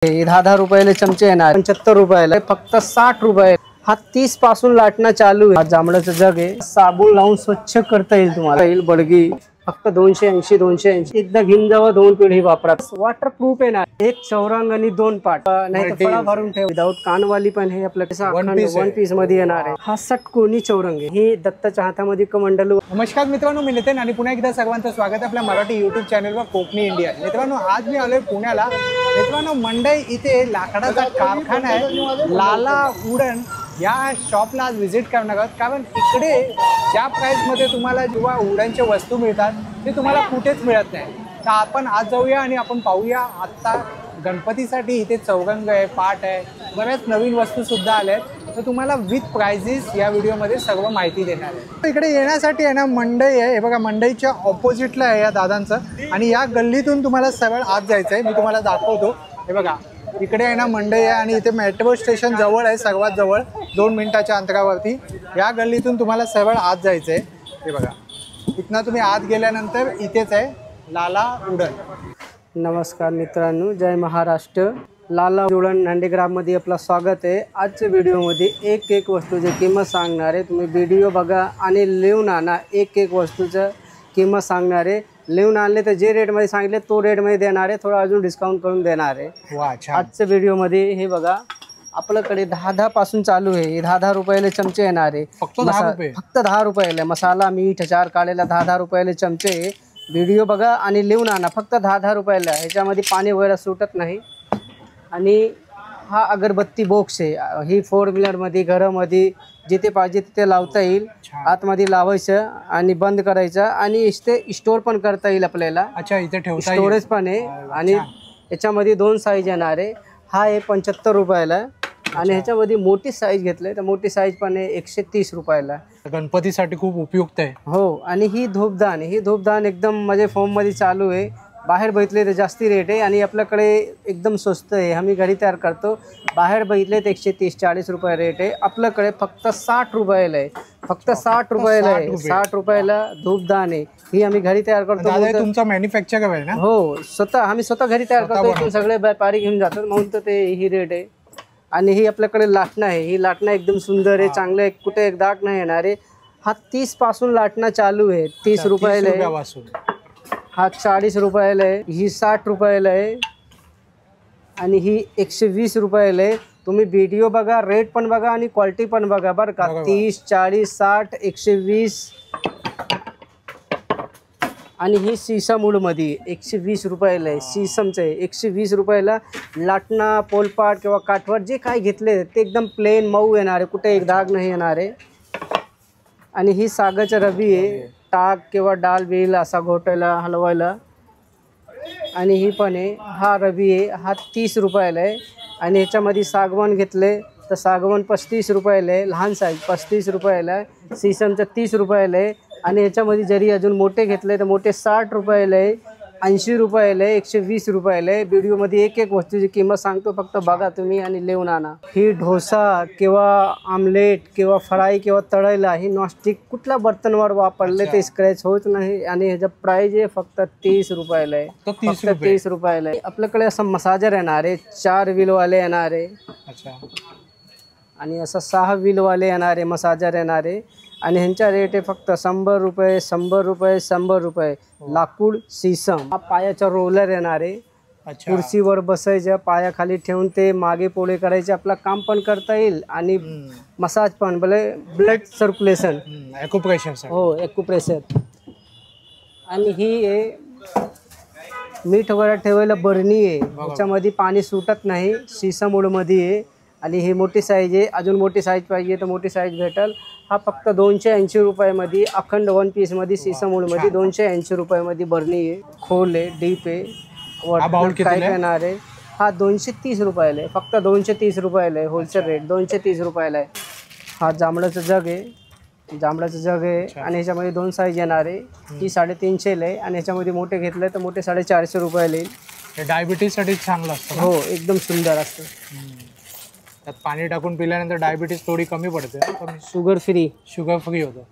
10 रुपयाले चमचे येणार 75 रुपयाला, फक्त 60 रुपये। हा 30 पासून लाटणं चालू आहे। हा जांभळाचं जग आहे, साबण लावून स्वच्छ करता येईल तुम्हाला। येईल बडगी फक्त 280 280। एकदा घेऊन जावा, 2 पिढी वापरा। वॉटर प्रूफ आहे ना, एक चौरंग आणि 2 पाट, नाही तर फळा भरून ठेव। विदाउट कानवाली पण हे आपल्याकडे वन पीस मध्ये येणार आहे। हा षटकोनी चौरंग आहे, ही दत्ताच्या हातामध्ये कमंडलू। नमस्कार मित्रांनो, मी नितीन आणि पुन्हा एकदा सर्वांचं स्वागत आहे आपल्या मराठी यूट्यूब चॅनलवर कोकणी इंडिया। मित्रांनो, आज मी आलोय पुण्याला। मित्रांनो, मंडई इथे लाकडाचा कारखाना आहे, लाला वुडन या शॉपला आज व्हिजिट करणार आहोत। कारण इकडे ज्या प्राइसमध्ये तुम्हाला जेव्हा वुडनच्या वस्तू मिळतात ते तुम्हाला कुठेच मिळत नाही। तर आपण आज जाऊया आणि आपण पाहूया। आत्ता गणपतीसाठी इथे चौरंग आहे, पाट आहे, बऱ्याच नवीन वस्तू सुद्धा आल्या आहेत। तर तुम्हाला विथ प्राइजेस या व्हिडिओमध्ये सर्व माहिती देणार आहे। इकडे येण्यासाठी आहे ना मंडई आहे, हे बघा मंडईच्या ऑपोजिटला आहे या दादांचं। आणि या गल्लीतून तुम्हाला सरळ आत जायचं आहे, मी तुम्हाला दाखवतो। हे बघा इकडे आहे ना मंडई आहे आणि इथे मेट्रो स्टेशन जवळ आहे, सर्वात जवळ 2 मिनिटाच्या अंतरावरती। या गल्लीतून तुम्हाला सरळ आत जायचं आहे। हे बघा इथनं तुम्ही आत गेल्यानंतर इथेच आहे लाला वुडन। नमस्कार मित्रांनो, जय महाराष्ट्र। लाला वुडन नंदीग्राममध्ये आपलं स्वागत आहे। आजच्या व्हिडिओमध्ये एक वस्तूची किंमत सांगणार आहे। तुम्ही व्हिडिओ बघा आणि लिहून आणा। एक वस्तूचं किंमत सांगणार आहे। लिहून आणले तर जे रेटमध्ये सांगितले तो रेटमध्ये देणार आहे, थोडा अजून डिस्काउंट करून देणार आहे। वा छान। आजच्या व्हिडिओमध्ये हे बघा आपल्याकडे 10 पासून चालू आहे। 10 रुपयाले चमचे येणार आहे, फक्त 10 रुपये। फक्त 10 रुपयाला मसाला मीठ चार काढलेला 10 रुपयाले चमचे। व्हिडिओ बघा आणि लिहून आणा, फक्त 10 रुपयाला। ह्याच्यामध्ये पाणी वगैरे सुटत नाही। आणि हा अगरबत्ती बॉक्स आहे, ही 4 व्हीलरमध्ये घरामध्ये जिथे पाहिजे तिथे लावता येईल। आतमध्ये लावायचं आणि बंद करायचं आणि इथे स्टोर पण करता येईल आपल्याला। अच्छा, इथे ठेवता येईल, स्टोरेज पण आहे। आणि याच्यामध्ये 2 साईज येणार आहे। हा आहे 75 रुपयाला आणि ह्याच्यामध्ये मोठी साईज घेतली तर मोठी साईज पण आहे 130 रुपयाला। गणपतीसाठी खूप उपयुक्त आहे। हो, आणि ही धूपदान एकदम म्हणजे फॉर्म मध्ये चालू आहे। बाहेर बघितले तर जास्ती रेट आहे आणि आपल्याकडे एकदम स्वस्त आहे, आम्ही घरी तयार करतो। बाहेर बघितले तर 130-140 रुपये रेट आहे, आपल्याकडे फक्त 60 रुपयाला आहे। फक्त 60 रुपयाला आहे, 60 रुपयाला धूपदान आहे। ही आम्ही घरी तयार करतो। तुमचा मॅन्युफॅक्चर आहे ना? हो, आम्ही स्वतः घरी तयार करतो, सगळे व्यापारी घेऊन जातात म्हणून तर ते ही रेट आहे। आणि ही आपल्याकडे लाटणं आहे, ही लाटणं एकदम सुंदर आहे, चांगलं आहे, कुठे एक दाग नाही येणार आहे। हा 30 पासून लाटणं चालू आहे, 30 रुपयाला आहे। हा 40 रुपयाला आहे, ही 60 रुपयाला आहे आणि ही 120 रुपयाला आहे। तुम्ही व्हिडिओ बघा, रेट पण बघा आणि क्वालिटी पण बघा बरं का। 30 40 60 120 आणि ही सीसम वूडमध्ये 120 रुपयाला आहे। सीसमचं आहे 120 रुपयाला। लाटणं पोलपाट किंवा काठवर जे काय घेतले ते एकदम प्लेन मऊ येणार आहे, कुठे एक दाग नाही येणार आहे। आणि ही सागाचं रवी आहे, टाक किंवा डाल बिल असा घोटायला हलवायला। आणि ही पण आहे, हा रवी आहे, हा 30 रुपयाला आहे। आणि ह्याच्यामध्ये सागवान घेतले तर सागवान 35 रुपयाला आहे, लहान साईज 35 रुपयाला आहे। सीसमचं 30 रुपयाला आहे। आणि ह्याच्यामध्ये जरी अजून मोठे घेतले तर मोठे 60 रुपयाला आहे, 80 रुपयाला आहे, 120 रुपयाला आहे। व्हिडिओमध्ये एक वस्तूची किंमत सांगतो, फक्त बघा तुम्ही आणि लिहून आणा। ही डोसा किंवा आमलेट किंवा फ्राय किंवा तळायला ही नॉनस्टिक कुठल्या बर्तनवर वापरले ते स्क्रॅच होत नाही। आणि ह्याचा प्राइस आहे फक्त 30 रुपयाला आहे, फक्त 30 रुपयाला आहे। आपल्याकडे असं मसाजर येणार आहे, 4 व्हीलवाले येणार आहे आणि असं 6 व्हीलवाले येणार आहे, मसाजर येणार आहे। आणि ह्यांचा रेट आहे फक्त 100 रुपये 100 रुपये 100 रुपये। लाकूड सीसम। हा पायाचा रोलर येणार आहे, कुर्सीवर बसायचं, पायाखाली ठेवून ते मागे पुढे करायचे, आपलं काम पण करता येईल आणि मसाज पण, ब्लड सर्क्युलेशन, ॲक्युप्रेशर। हो, ॲक्युप्रेशर। आणि ही आहे मीठ वगैरे ठेवायला बरणी आहे, ह्याच्यामध्ये पाणी सुटत नाही, सीसम वूडमध्ये आहे। आणि ही मोठी साईज आहे, अजून मोठी साईज पाहिजे तर मोठी साईज भेटेल। हा फक्त 280 रुपयामध्ये अखंड 1 पीसमध्ये सीसम वूडमध्ये 280 रुपयामध्ये बरणी आहे, खोल आहे, डीप आहे, काय येणार आहे। हा 230 रुपयाला आहे, फक्त 230 रुपयाला आहे, होलसेल रेट 230 रुपयाला आहे। हा जांभळाचं जग आहे, आणि ह्याच्यामध्ये 2 साईज येणार आहे, ही 350 आहे आणि ह्याच्यामध्ये मोठे घेतले तर मोठे 450 रुपयाला येईल। डायबिटीजसाठी चांगलं असतं। हो, एकदम सुंदर असतं। त्यात पाणी टाकून पिल्यानंतर डायबिटीज थोडी कमी पडते, शुगर फ्री होतं,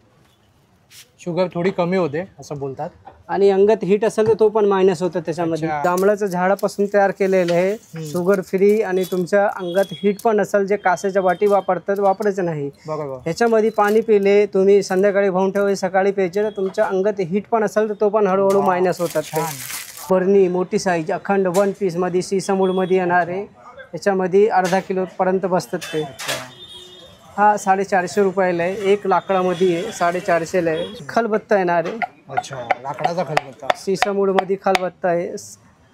शुगर थोडी कमी होते असं बोलतात। आणि अंगात हीट असेल तर तो पण मायनस होतं त्याच्यामध्ये. जांभळाचं झाडापासून तयार केलेलं आहे, शुगर फ्री, आणि तुमच्या अंगात हीट पण असेल, जे कासेच्या वाटी वापरतात वापरायचं नाही. ह्याच्यामध्ये पाणी पिले तुम्ही, संध्याकाळी भाऊन ठेवायचे, सकाळी प्यायचे, तर तुमच्या अंगात हीट पण असेल तर तो पण हळूहळू मायनस होतात. बरणी मोठी साईज अखंड 1 पीस मध्ये सीसमूड मध्ये येणार आहे. याच्यामध्ये अर्धा किलो पर्यंत बसतात ते. हा 450 रुपयाला आहे. एक लाकडामध्ये आहे, 450ला आहे. खलबत्ता येणार आहे. अच्छा, लाकडाचा खलबत्ता, सीसमूड मध्ये खलबत्ता आहे.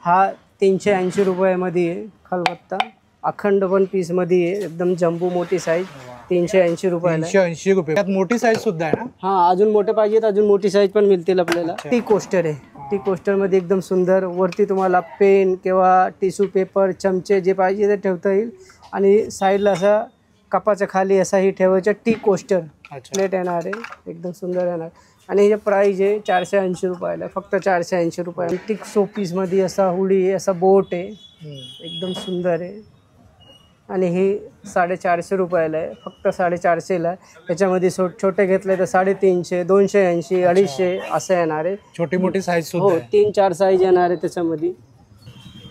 हा 380 रुपयामध्ये आहे खलबत्ता. अखंड 1 पीस मध्ये आहे, एकदम जम्बो मोठी साईज, 380 रुपयाला. 380 रुपये. त्यात मोठी साईज सुद्धा आहे ना? हा, अजून मोठे पाहिजे तर अजून मोठी साईज पण मिळतील आपल्याला. टी कोस्टर आहे. टी कोस्टर मध्ये एकदम सुंदर, वरती तुम्हाला पेन किंवा टिश्यू पेपर, चमचे जे पाहिजे ते ठेवता येईल. आणि साईडला असा कपाच्या खाली असाही ठेवायचं टी कोस्टर प्लेट येणार आहे, एकदम सुंदर येणार. आणि ह्याचे प्राईज आहे 480 रुपयाला, फक्त 480 रुपये. टिक शोपीस मध्ये असा हुडी आहे, असा बोट आहे, एकदम सुंदर आहे. आणि ही 450 रुपयाला आहे, फक्त 450ला. त्याच्यामध्ये छोटे घेतले तर 350, 280, 250 असं येणार आहे. छोटी मोठी साईज हो, 3-4 साईज येणार आहे त्याच्यामध्ये.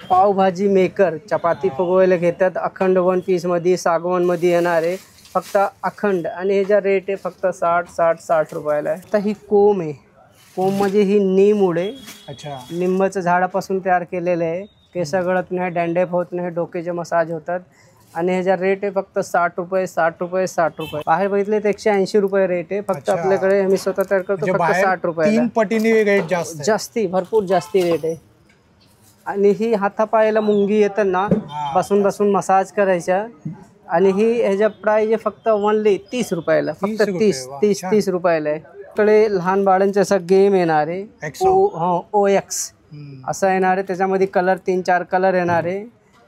पावभाजी मेकर चपाती फुगवायला घेतात, अखंड 1 पीस मध्ये, सागवान मध्ये येणार आहे, फक्त अखंड. आणि ह्याचा रेट आहे फक्त 60 रुपयाला आहे. आता ही कोंब आहे. कोंब म्हणजे ही नीम आहे. अच्छा, लिंबाचं झाडापासून तयार केलेलं आहे. केस गळत नाही, डॅन्ड्रफ होत नाही, डोक्याचे मसाज होतात. आणि ह्याचा रेट आहे फक्त 60 रुपये. बाहेर बघितले तर 180 रुपये रेट आहे, फक्त आपल्याकडे आम्ही स्वतः तयार करतो फक्त 60 रुपये. 3 पटीने रेट जास्ती, भरपूर जास्ती रेट आहे. आणि ही हातापायाला मुंगी येतं ना, बसून मसाज करायच्या. आणि ही ह्याच्या प्राईज आहे फक्त ओनली 30 रुपयाला, फक्त 30 रुपयाला आहे. कडे लहान बाळांचा असा गेम येणार आहे, OX असा येणार आहे. त्याच्यामध्ये कलर 3-4 कलर येणार आहे.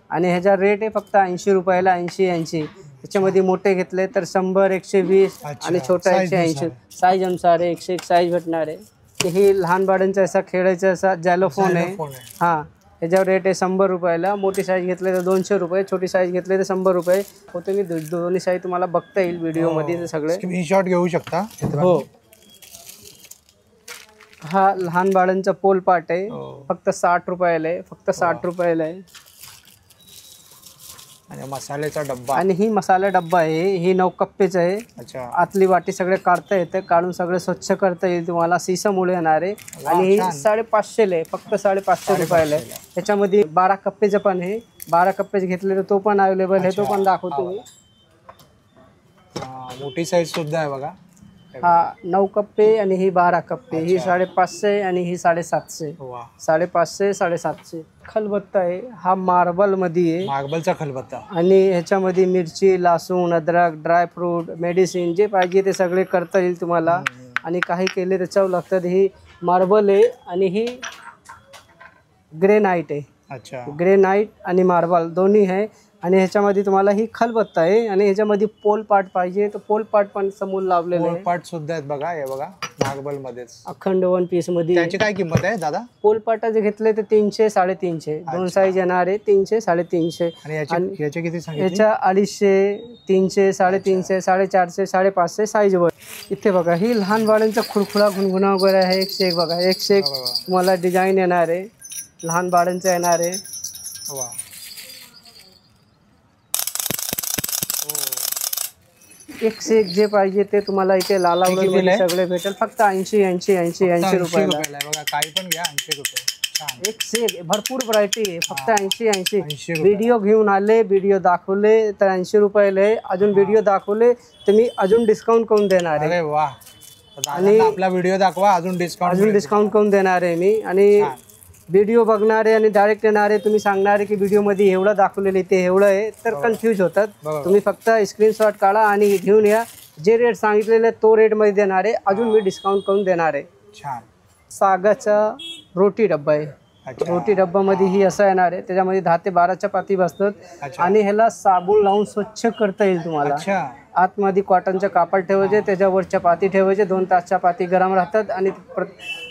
आणि ह्याचा रेट आहे फक्त 80 रुपयाला, 80. त्याच्यामध्ये मोठे घेतले तर 100, 120 आणि छोटा 180. साईज अनुसार आहे, 101 साईज भेटणार आहे. ही लहान बाळांचा असा खेळायचा असा जॅलोफोन आहे. हां, ह्याच्यावर रेट आहे 100 रुपयाला. मोठी साईज घेतले तर 200 रुपये, छोटी साईज घेतले तर 100 रुपये. हो, तुम्ही दोन्ही साईज तुम्हाला बघता येईल व्हिडिओमध्ये सगळे. स्क्रीनशॉट घेऊ शकता. हो, हा लहान बाळांचा पोल पाट आहे, फक्त 60 रुपयाला आहे, फक्त 60 रुपयाला आहे. आणि मसाल्याचा डब्बा, आणि ही मसाला डब्बा आहे, ही 9 कप्पेच आहे. अच्छा, आतली वाटी सगळे काढता येते, काढून सगळे स्वच्छ करता येईल तुम्हाला. सीसमूड येणार आहे. आणि ही 550ला आहे, फक्त 550 रुपयाला आहे. त्याच्यामध्ये 12 कप्पेचं पण आहे, 12 कप्पेच घेतले तर तो पण अवेलेबल आहे, तो पण दाखवतो मी. मोठी साईज सुद्धा आहे बघा. हा 9 कप्पे आणि ही 12 कप्पे. ही 550 आणि ही 750. 550, 750. खलबत्ता आहे, हा मार्बल मध्ये आहे, मार्बलचा खलबत्ता. आणि ह्याच्यामध्ये मिरची, लसूण, अद्रक, ड्रायफ्रूट, मेडिसिन जे पाहिजे ते सगळे करता येईल तुम्हाला. आणि काही केले तर चव लागतात. ही मार्बल आहे आणि ही ग्रेनाइट आहे. अच्छा, ग्रेनाइट आणि मार्बल दोन्ही आहे. आणि ह्याच्यामध्ये तुम्हाला ही खलबत्ता आहे. आणि ह्याच्यामध्ये पोल पाट पाहिजे तर पोल पाट पण समोर लावलेले आहे. पाट सुद्धा आहेत बघा, हे बघा मार्बल मध्येच, अखंड 1 पीस मध्ये. त्याची काय किंमत आहे दादा? पोल पाटाचे घेतले तर 300, 350. 2 साईज येणार आहे, 300, 350. आणि याचे किती सांगितले? याच्या 250, 300, 350, 450, 550 साईज वर. इथे बघा, ही लहान बाळांचा खुरखुरा गुणगुणा वगैरे आहे. 101 बघा, 101 तुम्हाला डिझाईन येणार आहे, लहान बाळांचं येणार आहे. वा, 101 जे पाहिजे ते तुम्हाला इथे लाला सगळे भेटेल, फक्त 80 रुपयाला. बघा, काही पण घ्या, 80 रुपये. 101 भरपूर व्हरायटी आहे, फक्त 80. व्हिडिओ घेऊन आले, व्हिडिओ दाखवले तर 80 रुपयाला आहे. अजून व्हिडिओ दाखवले तर मी अजून डिस्काउंट करून देणार आहे. अरे वा, आणि आपला व्हिडिओ दाखवा, अजून डिस्काउंट करून देणार आहे मी. आणि व्हिडिओ बघणारे आणि डायरेक्ट येणारे तुम्ही सांगणारे की व्हिडिओमध्ये एवढं दाखवलेलं ते एवढं आहे, तर कन्फ्यूज होतात. तुम्ही फक्त स्क्रीनशॉट काढा आणि घेऊन या. जे रेट सांगितलेले तो रेटमध्ये देणार आहे, अजून मी डिस्काउंट करून देणार आहे. छान. सागाचा रोटी डब्बा आहे. रोटी डब्बामध्ये ही असं येणार आहे, त्याच्यामध्ये 10 ते 12 चपाती बसतात. आणि ह्याला साबण लावून स्वच्छ करता येईल तुम्हाला. आतमध्ये कॉटनचं कापड ठेवायचे, त्याच्यावर चपाती ठेवायचे, 2 तास चपाती गरम राहतात. आणि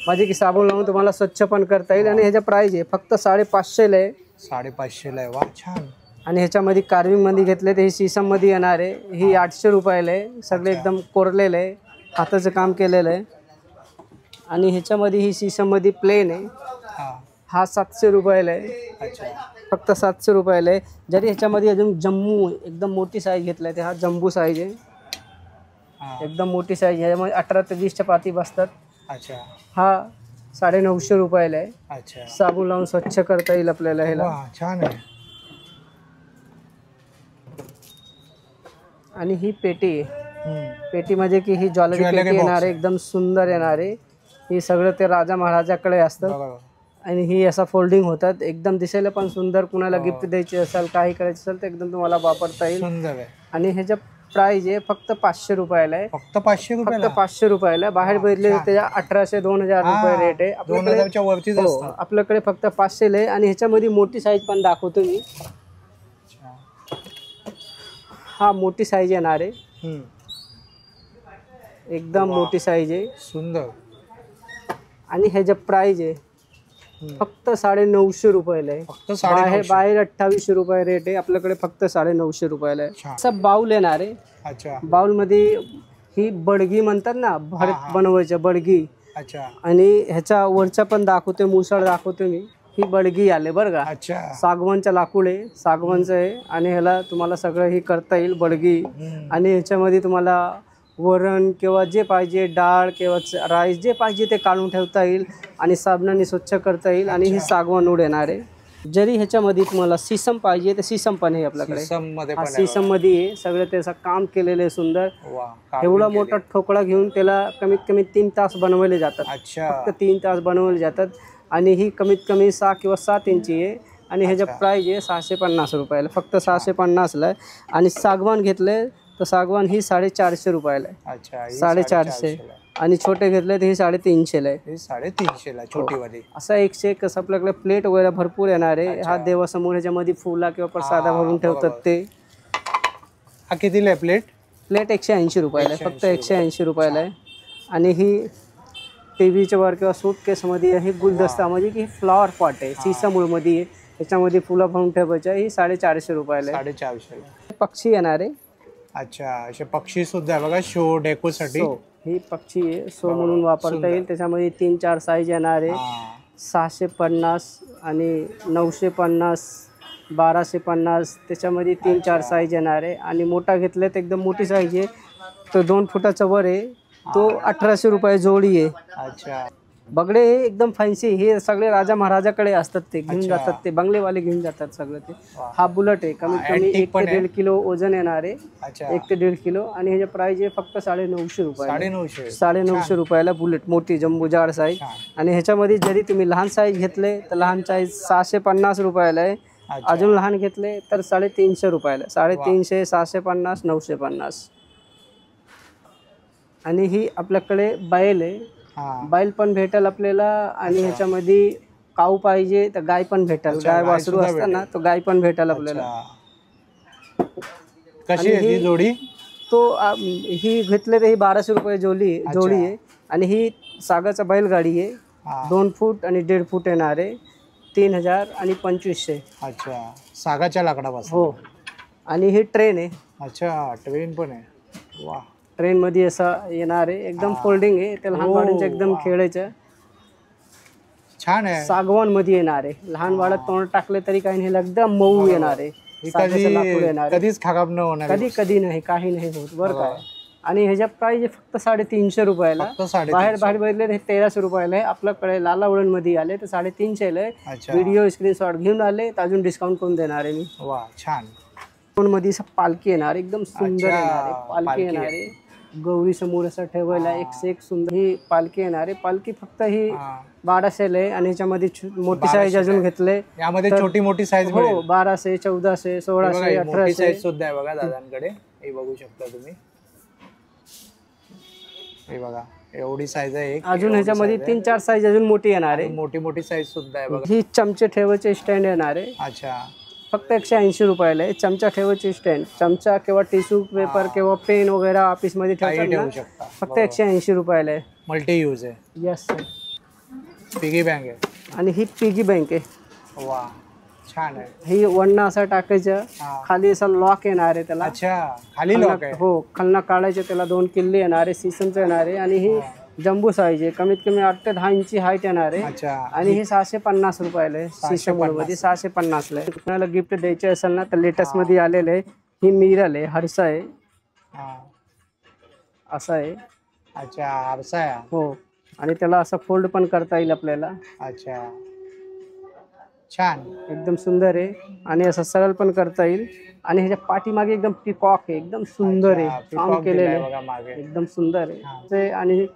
म्हणजे की साबण लावून तुम्हाला स्वच्छ पण करता येईल. आणि ह्याचा प्राईज आहे फक्त 550ला आहे. 550ला आहे. वा, छान. आणि ह्याच्यामध्ये कार्विंगमध्ये घेतले तर ही सीसममध्ये येणार आहे. ही 800 रुपयाला आहे. सगळे एकदम कोरलेलं आहे, हाताचं काम केलेलं आहे. आणि ह्याच्यामध्ये ही सीसममध्ये प्लेन आहे, हा हा 700 रुपयाला आहे, अच्छा फक्त 700 रुपयाला आहे. जरी ह्याच्यामध्ये अजून जम्मू एकदम मोठी साईज घेतला आहे, ते हा जम्बू साईज आहे, हा एकदम मोठी साईज. ह्याच्यामध्ये 18 ते 20 चपाती बसतात. अच्छा हा 950 रुपयाला आहे. अच्छा साबण लावून स्वच्छ करता येईल आपल्याला ह्याला. वा छान आहे. आणि ही पेटी आहे, हम्म. पेटी म्हणजे की ही ज्वेलरी Jewelry पेटी box येणार आहे, आहे. एकदम सुंदर येणार आहे. ही सगळं ते राजा महाराजाकडे असतं. बघा आणि ही असा फोल्डिंग होतात, एकदम दिसायला पण सुंदर. कुणाला गिफ्ट द्यायची असेल, काही करायचं असेल तर एकदम तुम्हाला वापरता येईल. सुंदर आहे. आणि ह्याच्या प्राइस आहे फक्त 500 रुपयाला आहे, फक्त 500 फक्त रुपयाला. 500 रुपयाला. बाहेर बघितले छान. त्याच्या 1800-2000 रुपये रेट आहे. 2000च्या वरतीच हो, असतं. आपल्याकडे फक्त 500 आहे. आणि ह्याच्यामध्ये मोठी साईज पण दाखवतो मी. अच्छा. हा मोठी साईज येणार आहे, हम्म. एकदम मोठी साईज आहे. सुंदर. आणि ह्याच्या प्राइस आहे फक्त 950 रुपयाला आहे. फक्त 950. बाहेर 2800 रुपये रेट आहे, आपल्याकडे फक्त 950 रुपयाला आहे. छान. असं बाउल येणार आहे. अच्छा बाउल मध्ये ही बडगी म्हणतात ना, भरत बनवायच्या बडगी. अच्छा आणि ह्याच्या वरच्या पण दाखवते, मुसळ दाखवते मी. ही बडगी आले बरं का, अच्छा. सागवानचं लाकूड आहे, सागवानचं आहे. आणि ह्याला तुम्हाला सगळं ही करता येईल बडगी. हम्म. आणि ह्याच्यामध्ये तुम्हाला वरण किंवा जे पाहिजे, डाळ किंवा राईस जे पाहिजे ते काढून ठेवता येईल आणि साबणाने स्वच्छ करता येईल. आणि ही सागवान वूड येणार आहे. जरी ह्याच्यामध्ये तुम्हाला सीसम पाहिजे तर सीसम पण आहे आपल्याकडे. सीसममध्ये हा पण आहे सीसम मध्ये आहे, सगळं त्याचं काम केलेलं आहे सुंदर. बघा. वा एवढा मोठा ठोकळा घेऊन त्याला कमीत कमी 3 तास बनवले जातात, अच्छा. फक्त 3 तास बनवले जातात. आणि ही कमीत कमी 6 किंवा 7 इंची आहे. आणि ह्याच्या प्राइस आहे 650 रुपयाला, फक्त 650ला आहे. आणि सागवान घेतले तर सागवान ही 450 रुपयाला आहे, अच्छा. ही 450. आणि छोटे घेतले तर ही 350ला आहे. ही 350ला छोटी वाली. असा 101 कसं आपल्याकडे प्लेट वगैरे भरपूर येणार आहे. हा देवासमोर ह्याच्यामध्ये फुला किंवा प्रसादा भरून ठेवतात ते. हा कितीला आहे प्लेट? प्लेट 180 रुपयाला आहे, फक्त 180 रुपयाला आहे. आणि ही टीव्हीच्या वर किंवा सूटकेसमध्ये हे गुलदस्तामध्ये की फ्लॉवर पॉट आहे, सीसामूळमध्ये आहे, त्याच्यामध्ये फुलं भरून ठेवायचं. ही 450 रुपयाला आहे. 450. पक्षी येणार आहे. अच्छा. असे पक्षी सुद्धा आहे बघा, शो डेकोसाठी. ही पक्षी आहे, सो म्हणून वापरता येईल. त्याच्यामध्ये 3-4 साईज येणार आहे. 650 आणि 950, 1250, त्याच्यामध्ये 3-4 साईज येणार आहे. आणि मोठा घेतलं तर एकदम मोठी साईज आहे, तो 2 फुटाचा वर आहे, तो 1800 रुपये जोडी आहे. अच्छा. बगडे हे एकदम फॅन्सी, हे सगळे राजा महाराजाकडे असतात, ते घेऊन जातात, ते बंगलेवाले घेऊन जातात सगळं ते. हा बुलेट आहे, कमीत कमी 1 ते 1.5 किलो वजन येणार आहे. अच्छा. 1 ते 1.5 किलो. आणि ह्याच्या प्राइस आहे फक्त 950 रुपये. 950 रुपयाला बुलेट, मोठी जम्बो जाड साईज. आणि ह्याच्यामध्ये जरी तुम्ही लहान साईज घेतले तर लहान साईज 650 रुपयाला आहे. अजून लहान घेतले तर 350 रुपयाला. 350, 650, 950. आणि ही आपल्याकडे बैल आहे, बैल पण भेटेल आपल्याला. आणि ह्याच्यामध्ये काऊ पाहिजे तर गाय पण भेटेल, गाय वासरू असतं ना, तो गाय पण भेटेल आपल्याला. कशी आहे ती जोडी? तो ही घेतले तर ही 1200 रुपये जोडी आहे. आणि ही सागाचा बैलगाडी आहे, 2 फूट आणि 1.5 फूट येणार आहे, 3000 आणि 2500. अच्छा. सागाच्या लाकडापासून. हो. आणि ही ट्रेन आहे. अच्छा. ट्रेन पण आहे. वा. ट्रेन मध्ये असा येणार आहे, एकदम फोल्डिंग आहे, ते लहान बाळांचं एकदम खेळायचं. छान आहे. सागवान मध्ये येणार आहे, लहान बाळात तोंड टाकले तरी काही नाही, एकदम मऊ येणार आहे. कधीच खराब न होणार, कधी नाही, काही नाही होत बरं काय. आणि ह्याच्या प्राइस फक्त 350 रुपयाला. बाहेर बघितले हे 1300 रुपयाला आहे. आपल्याकडे लाला उडण मध्ये आले तर 350 आहे. व्हिडिओ स्क्रीनशॉट घेऊन आले तर अजून डिस्काउंट करून देणार आहे मी. वा छान. मध्ये पालखी येणार, एकदम सुंदर येणार आहे पालखी येणार आहे. गौरी समोर असं ठेवायला 1 सुंदर ही पालखी येणार आहे. पालखी फक्त ही 1200 आहे. आणि ह्याच्यामध्ये मोठी साईज अजून घेतले, यामध्ये छोटी मोठी साईज. हो, 1200, 1400, 1600, 1800 सुद्धा आहे बघा दादांकडे. हे बघू शकता तुम्ही, हे बघा एवढी साईज आहे. अजून ह्याच्यामध्ये 3-4 साईज अजून मोठी येणार आहे, मोठी साईज सुद्धा आहे बघा. ही चमचे ठेवायचे स्टँड येणार आहे. अच्छा. फक्त 180 रुपयाला आहे. चमचा ठेवायची स्टँड, चमचा किंवा टिश्यू पेपर किंवा पेन वगैरे ऑफिस मध्ये ठेवू शकता. फक्त 180 रुपयाला आहे. मल्टी यूज आहे. Yes sir. पिगी बँक आहे. आणि ही पिगी बँक आहे. वा छान आहे. ही वरनं असं टाकायचं, खाली असं लॉक येणार आहे त्याला. अच्छा. खाली लॉक आहे. हो, खालना काढायचं, त्याला 2 किल्ले येणार आहे, सीसमचं येणार आहे. आणि ही जम्बो साईज आहे, कमीत कमी 8 ते 10 इंची हाईट येणार आहे. अच्छा. आणि हे 650 रुपयाला आहे. सीसम मध्ये 650 ला आहे. तुम्हाला गिफ्ट द्यायचे असेल ना तर लेटेस्ट मध्ये आलेले आहे. ही मिरल आहे, हरसा आहे, असा आहे. अच्छा, आरसा आहे. हो, आणि त्याला असं फोल्ड पण करता येईल आपल्याला. अच्छा, छान, एकदम सुंदर आहे. आणि असं सरळ पण करता येईल. आणि ह्याच्या पाठीमागे एकदम पिकॉक आहे, एकदम सुंदर आहे, काम केलेलं आहे, एकदम सुंदर आहे. आणि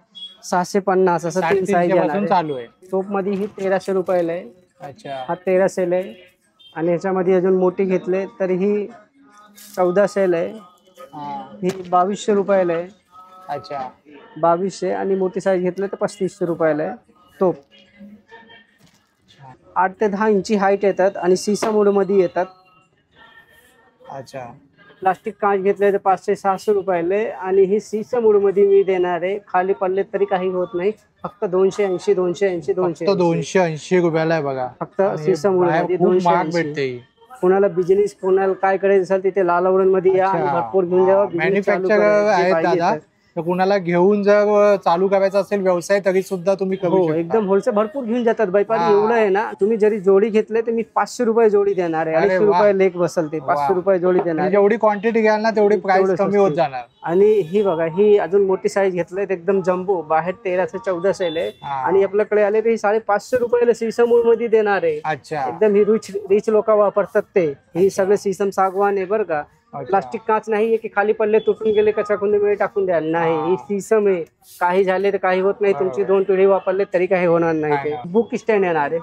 650 असं 3 साईज चालू आहे. टोप मध्ये ही 1300 रुपयाला आहे. अच्छा, हा 1300 आहे. आणि ह्याच्यामध्ये अजून मोठी घेतले तर ही 1400 आहे. ही 2200 रुपयाला आहे. अच्छा, 2200. आणि मोठी साईज घेतले तर 3500 रुपयाला आहे. टोप 8 ते 10 इंची हाईट येतात आणि सीसा मोड मध्ये येतात. अच्छा, प्लास्टिक काच घेतले तर 500-600 रुपयाले. आणि ही सीसा मोड मध्ये मी देणार आहे. खाली पडले तरी काही होत नाही, फक्त 280 280 रुपयाला आहे बघा. फक्त सीसा मोड मध्ये 280 भेटते. कोणाला बिझनेस कोणाला काय करायचं असेल तिथे लाल आवरण मध्ये या आणि भरपूर घेऊन जावा. मॅन्युफॅक्चर आहेत दादा, तर कुणाला घेऊन जर चालू करायचा असेल व्यवसाय तरी सुद्धा तुम्ही करू शकता. एकदम होलसेल भरपूर घेऊन जातात बाईपारी. एवढं आहे ना, तुम्ही जरी जोडी घेतले तर मी 500 रुपये जोडी देणार आहे. 250 रुपये लेख बसल ते 500 रुपये जोडी देणार. जेवढी क्वांटिटी घ्याल ना तेवढी प्राइस कमी होत जाणार. आणि ही बघा, ही अजून मोठी साईज घेतलंय एकदम जम्बो, बाहेर 1300-1400 आहे. आणि आपल्याकडे आले तर ही 550 रुपयाला सीसम मध्ये देणार आहे. अच्छा, एकदम ही रिच लोक वापरतात ते. ही सगळे सीसम सागवान आहे बरं का. प्लास्टिक काच नाहीये की खाली पडले तुटून गेले कचाकुंडी टाकून द्या. नाही, ही सीसम आहे. काही झाले तर काही होत नाही. तुमची 2 पिढी वापरले तरी काही होणार नाही. ते बुक स्टँड येणार आहे,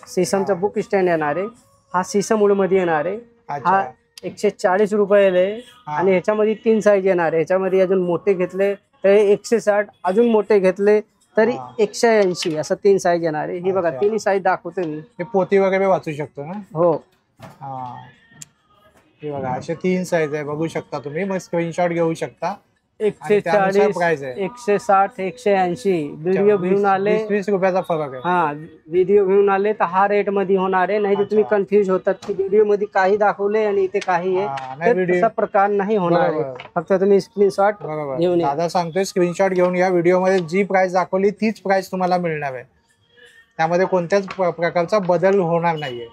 सीसमचा बुक स्टँड येणार आहे. हा सीसम वूड मध्ये येणार आहे. हा 140 रुपयाला आहे. आणि ह्याच्यामध्ये 3 साईज येणार आहे. ह्याच्यामध्ये अजून मोठे घेतले तर 160, अजून मोठे घेतले तरी 180 असं 3 साईज येणार आहे. ही बघा, 3 साईज दाखवतो मी. हे पोती वगैरे वाचू शकतो ना. हो, हे बघा, असे 3 साईज आहे, बघू शकता तुम्ही. मग स्क्रीनशॉट घेऊ शकता. 140, प्राइस आहे 160, 180. व्हिडिओ घेऊन आले 20 रुपयाचा फरक आहे. हा, व्हिडिओ घेऊन आले तर हा रेट मध्ये होणार आहे. नाही तर तुम्ही कन्फ्युज होतात की व्हिडिओ मध्ये काही दाखवले आणि इथे काही आहे. तसा प्रकार नाही होणार आहे. फक्त तुम्ही स्क्रीनशॉट घेऊन या. दादा सांगतोय स्क्रीनशॉट घेऊन या. व्हिडिओ मध्ये जी प्राइस दाखवली तीच प्राइस तुम्हाला मिळणार आहे. त्यामध्ये कोणत्याच प्रकारचा बदल होणार नाहीये.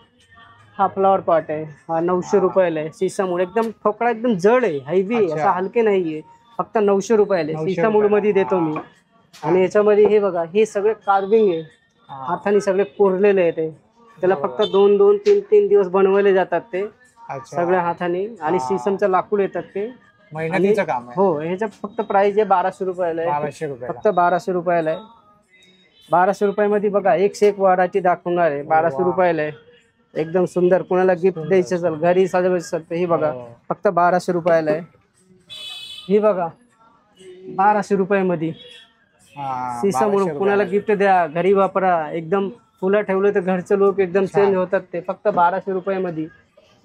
हा फ्लॉवर पॉट आहे. हा 900 रुपयाला आहे. सीसम एकदम ठोकळा, एकदम जड आहे, हैवी, असा हलके नाहीये. फक्त 900 रुपयाला सीसम वूड मध्ये देतो मी. आणि याच्यामध्ये हे बघा, हे सगळे कार्विंग आहे, हाताने सगळे कोरलेले आहे. ते त्याला फक्त 2-3 दिवस बनवले जातात ते सगळ्या हाताने. आणि सीसमचं लाकूड येतात ते, मेहनतीचं काम आहे. हो, ह्याचं फक्त प्राइस आहे 1200 रुपयाला आहे. 1200 रुपयाला, फक्त 1200 रुपयाला आहे. 1200 रुपयामध्ये बघा, एक से एक व्हरायटी दाखवणार आहे. 1200 रुपयाला आहे. एकदम सुंदर. कुणाला गिफ्ट द्यायचं असेल, घरी सजवायचं असेल तर ही बघा, फक्त 1200 रुपयाला आहे. ही बघा, 1200 रुपयामध्ये सीसम वूड. कुणाला गिफ्ट द्या, घरी वापरा. एकदम फुलं ठेवलं तर घरचे लोक एकदम चेंज होतात ते. फक्त 1200 रुपयामध्ये.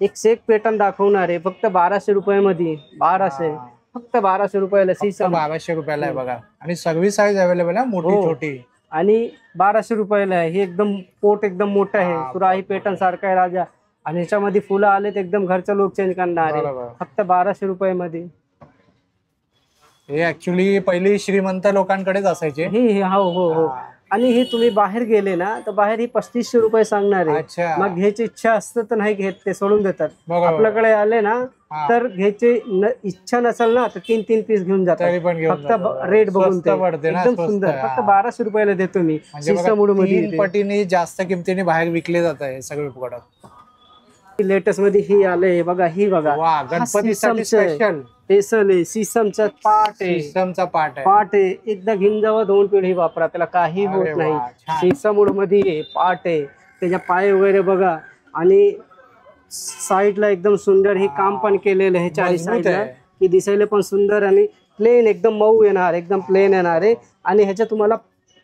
एक से एक पॅटर्न दाखवणार आहे, फक्त 1200 रुपयामध्ये. 1200, फक्त 1200 रुपयाला सीसम. 1200 रुपयाला आहे बघा. आणि सर्व्हिस साईज अवेलेबल आहे, मोठी छोटी. आणि 1200 रुपयाला आहे. हे एकदम पोट एकदम मोठं आहे, सुराही पॅटर्न सारखा आहे राजा. आणि ह्याच्यामध्ये फुलं आले तर एकदम घरचे लोक चेंज करणार आहे. फक्त 1200 रुपयामध्ये. हे ऍक्च्युली पहिली श्रीमंत लोकांकडेच असायचे. हो हो हो. आणि हे तुम्ही बाहेर गेले ना तर बाहेर ही 3500 रुपये सांगणार आहे. मग घ्यायची इच्छा असतं तर नाही घेत, ते सोडून देतात. आपल्याकडे आले ना तर घ्यायची इच्छा नसेल ना तर 3-3 पीस घेऊन जातात. फक्त रेट बघून एकदम सुंदर. फक्त 1200 रुपयाला देतो मी. सीसम वूड मध्ये 3 पटीने जास्त किमतीने बाहेर विकले जात आहे सगळे प्रोडक्ट. लेटेस्ट मध्ये ही आले बघा. ही बघा, गणपतीसाठी स्पेशल सीसमचा पाट आहे. सीसमचा पाट आहे. एकदा घेऊन जावा, 2 पिढी वापरा, त्याला काही होत नाही. सीसम वूड मध्ये पाट आहे. त्याच्या पाय वगैरे बघा. आणि साईडला एकदम सुंदर हे काम पण केलेलं आहे. 4 साईडला की दिसायला पण सुंदर. आणि प्लेन एकदम मऊ येणार, एकदम प्लेन येणार आहे. आणि ह्याच्या तुम्हाला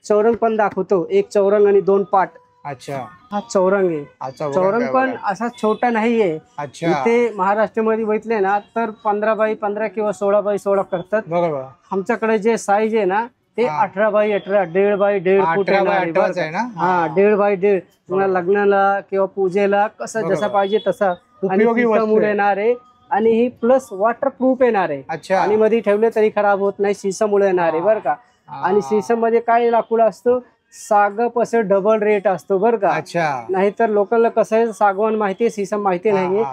चौरंग पण दाखवतो. एक चौरंग आणि 2 पाट. अच्छा, हा चौरंग आहे. चौरंग पण असा छोटा नाहीये. इथे महाराष्ट्रामध्ये बघितले ना तर 15x15 किंवा 16x16 करतात. बरोबर. आमच्याकडे जे साईज आहे ना ते 18x18, 1.5x1.5 फूट आहे ना. हा, 1.5x1.5. तुम्हाला लग्नाला किंवा पूजेला कसं जसा पाहिजे तसा. आणि सीसम येणार आहे. आणि ही प्लस वॉटरप्रूफ येणार आहे. आणि मध्ये ठेवले तरी खराब होत नाही. सीसम येणार आहे बरं का. आणि सीसम मध्ये काय लाकूड असतो, सागप असं डबल रेट असतो बरं का. अच्छा. नाहीतर लोकांना कसं आहे, सागवान माहिती आहे, सीसम माहिती नाहीये.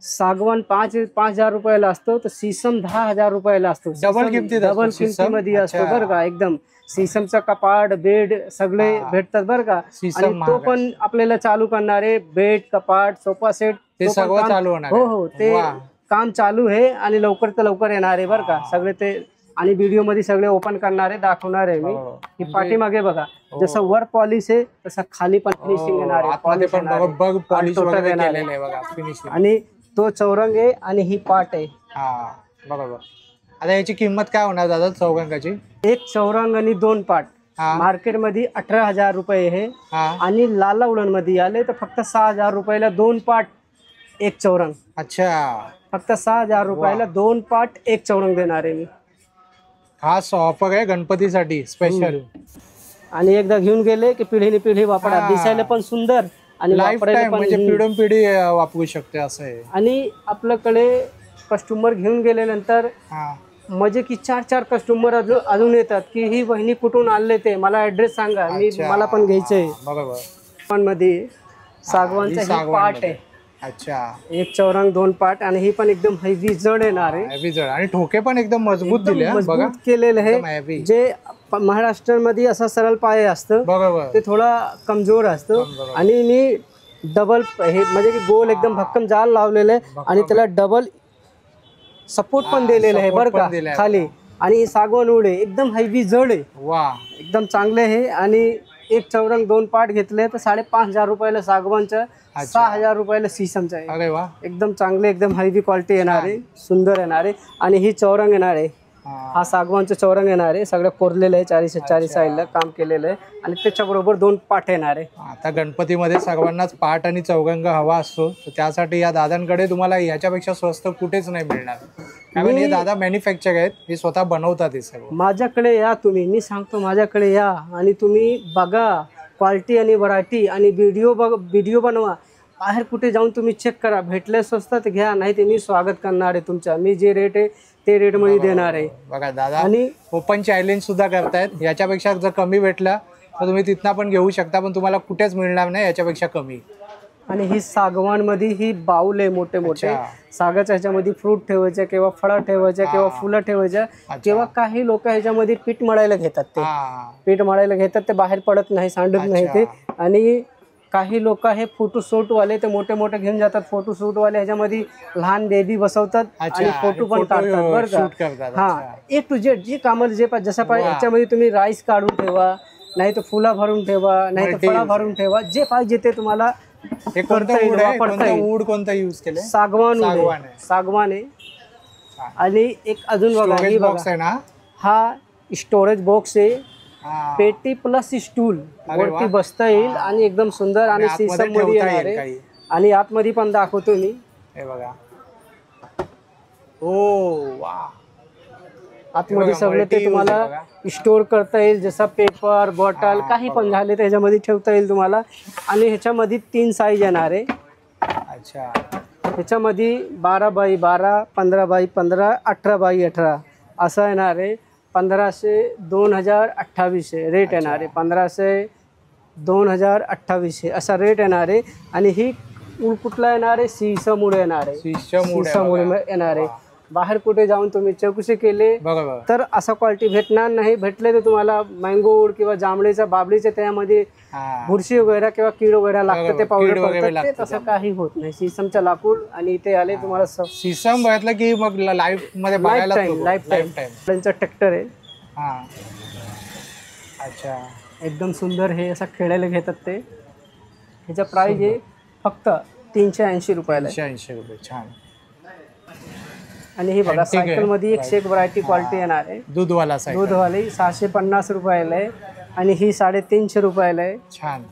सागवान 5,000 रुपयाला असतो, तर सीसम 10,000 रुपयाला असतो. डबल किमतीमध्ये असतो बरं का. एकदम सीसमचा कपाट, बेड सगळे भेटतात बरं का. आणि तो पण आपल्याला चालू करणारे बेड, कपाट, सोफा सेट ते सगळं चालू होणार. हो, ते काम चालू आहे आणि लवकर तर लवकर येणार आहे बरं का सगळे ते. आणि व्हिडिओ मध्ये सगळे ओपन करणार आहे, दाखवणार आहे मी. ही पाठीमागे बघा, जसं वर पॉलिश आहे तसं खाली पण फिनिशिंग येणार आहे. आणि तो चौरंग आहे आणि ही पाट आहे. बरोबर. आता याची किंमत काय होणार दादा चौरंगाची? एक चौरंग आणि 2 पाट मार्केटमध्ये 18,000 रुपये आहे. आणि लाला उलन मध्ये आले तर फक्त 6,000 रुपयाला 2 पाट 1 चौरंग. अच्छा. फक्त 6,000 रुपयाला 2 पाट 1 चौरंग देणार आहे मी. खास ऑफर आहे गणपतीसाठी स्पेशल. आणि एकदा घेऊन गेले की पिढीने पिढी वापरा, दिसायला पण सुंदर आणि लाईफ टाइम म्हणजे पिढून पिढी वापरू शकते असं आहे. आणि आपल्याकडे कस्टमर घेऊन गेल्यानंतर म्हणजे की 4 कस्टमर अजून येतात की ही वहिनी कुठून आणले, ते मला ऍड्रेस सांगा, मला पण घ्यायचंय. बरोबर. मध्ये सागवानचा पाट आहे. अच्छा. 1 चौरंग 2 पाट आणि ही पण एकदम हेवी जड येणार आहे. हेवी जड आणि ठोके पण एकदम मजबूत दिले बघा, केलेले आहे. जे महाराष्ट्रामध्ये असं सरळ पाय असतं बरोबर, ते थोडा कमजोर असतं. आणि मी डबल हे म्हणजे की गोल एकदम भक्कम जाल लावलेलं आहे आणि त्याला डबल सपोर्ट पण दिलेलं आहे बरं का खाली. आणि सागवान उडे एकदम हेवी जड आहे. वा, एकदम चांगले आहे. आणि 1 चौरंग 2 पाट घेतले तर 5,500 रुपयाला सागवानचं, 6,000 रुपयाला सीसमचं आहे. अरे वा, एकदम चांगले, एकदम हेवी क्वालिटी येणार आहे, सुंदर येणार आहे. आणि ही चौरंग येणार आहे, हा सागवानचं चौरंग येणार आहे, सगळं कोरलेलं आहे, 4 साईडला काम केलेलं आहे. आणि त्याच्याबरोबर 2 पाट येणार आहे. आता गणपतीमध्ये सर्वांनाच पाट आणि चौरंग हवा असतो, तर त्यासाठी या दादांकडे तुम्हाला याच्यापेक्षा स्वस्त कुठेच नाही मिळणार. कारण हे दादा मॅन्युफॅक्चर आहेत, हे स्वतः बनवतात हे सगळं. माझ्याकडे या तुम्ही, मी सांगतो माझ्याकडे या आणि तुम्ही बघा क्वालिटी आणि व्हरायटी आणि व्हिडिओ बनवा. बाहेर कुठे जाऊन तुम्ही चेक करा, भेटले स्वस्तात घ्या, नाही ते मी स्वागत करणार आहे तुमच्या. मी जे रेट आहे ते रेट मध्ये देणार आहे. बघा दादा आणि ओपन चॅलेंज सुद्धा करतायत. याच्यापेक्षा जर कमी भेटला तर तुम्ही तिथनं पण घेऊ शकता, पण तुम्हाला कुठेच मिळणार नाही याच्यापेक्षा कमी. आणि ही सागवान मध्ये ही बाउल आहे, मोठे मोठे सागाच्या ह्याच्यामध्ये फ्रूट ठेवायचे किंवा फळं ठेवायचे किंवा फुलं ठेवायचे. किंवा काही लोक ह्याच्यामध्ये पीठ मळायला घेतात, ते पीठ मळायला घेतात, ते बाहेर पडत नाही, सांडत नाही ते. आणि काही लोक हे फोटोशूट वाले ते मोठे मोठे घेऊन जातात, फोटोशूट वाले ह्याच्यामध्ये लहान बेबी बसवतात आणि फोटो पण काढतात बरं का. हा, A to Z जे कामाला जे पाहिजे, जसं पाहिजे ह्याच्यामध्ये तुम्ही राईस काढून ठेवा, नाही तर फुलं भरून ठेवा, नाही तर फळं भरून ठेवा, जे पाहिजे ते तुम्हाला वापरता येईल. कोणता यूज केले? सागवान आहे. आणि एक अजून बघा, हा स्टोरेज बॉक्स आहे, पेटी प्लस स्टूल वरती बसता येईल आणि एकदम सुंदर आणि सीसम मध्ये येणार आहे. आणि आतमध्ये पण दाखवतो मी, हे बघा. ओ वा, आतमध्ये सगळे ते तुम्हाला स्टोर करता येईल, जसं पेपर, बॉटल काही पण झाले त्याच्यामध्ये ठेवता येईल तुम्हाला. आणि ह्याच्यामध्ये 3 साईज येणार आहे. अच्छा. ह्याच्यामध्ये 12x12, 15x15, 18x18 असं येणार आहे. 1500 2028 रेट येणार आहे. 1500 2028 असा रेट येणार आहे. आणि ही कुठला येणार आहे? सीसम उड येणार आहे. सीसम उड येणार आहे. बाहेर कुठे जाऊन तुम्ही चौकशी केले तर असा क्वालिटी भेटणार नाही. भेटले तर तुम्हाला मँगो वूड किंवा जांभळीचा बाबळीच्या त्यामध्ये बुरशी वगैरे किंवा कीड वगैरे लागतं, ते पावडर वगैरे, तसं काही होत नाही. सीसमचा लाकूड. आणि इथे आले तुम्हाला सीसम बघितलं की मग लाईफ मध्ये लाईफ टाइम त्यांचा ट्रॅक्टर आहे. अच्छा, एकदम सुंदर. हे असं खेळायला घेतात ते. ह्याचा प्राइस आहे फक्त 380 रुपयाला. 380 रुपये. छान. आणि हे बघा, सायकल मध्ये एक व्हरायटी क्वालिटी येणार आहे. दूधवाली 650 रुपयाला आहे. आणि ही 350 रुपयाला आहे. छान.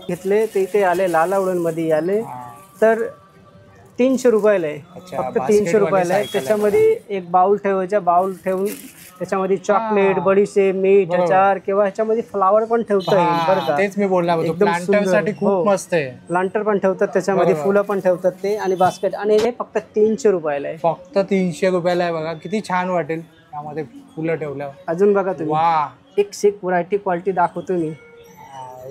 घेतले ते इथे आले, लाला उडण मध्ये आले तर 300 रुपयाला आहे. फक्त 300 रुपयाला आहे. त्याच्यामध्ये एक बाउल ठेवायचा, बाउल ठेवून त्याच्यामध्ये चॉकलेट, बडीशेप, मीठ, अचार किंवा ह्याच्यामध्ये फ्लावर पण ठेवता येईल बरं का. तेच मी बोलला होतो, प्लांटरसाठी खूप मस्त आहे. प्लांटर पण ठेवतात त्याच्यामध्ये, फुलं पण ठेवतात ते. आणि बास्केट. आणि हे फक्त 300 रुपयाला आहे. फक्त 300 रुपयाला आहे. बघा किती छान वाटेल त्यामध्ये फुलं ठेवल्यावर. अजून बघा तुम्ही, वा, एक व्हरायटी क्वालिटी दाखवतो मी.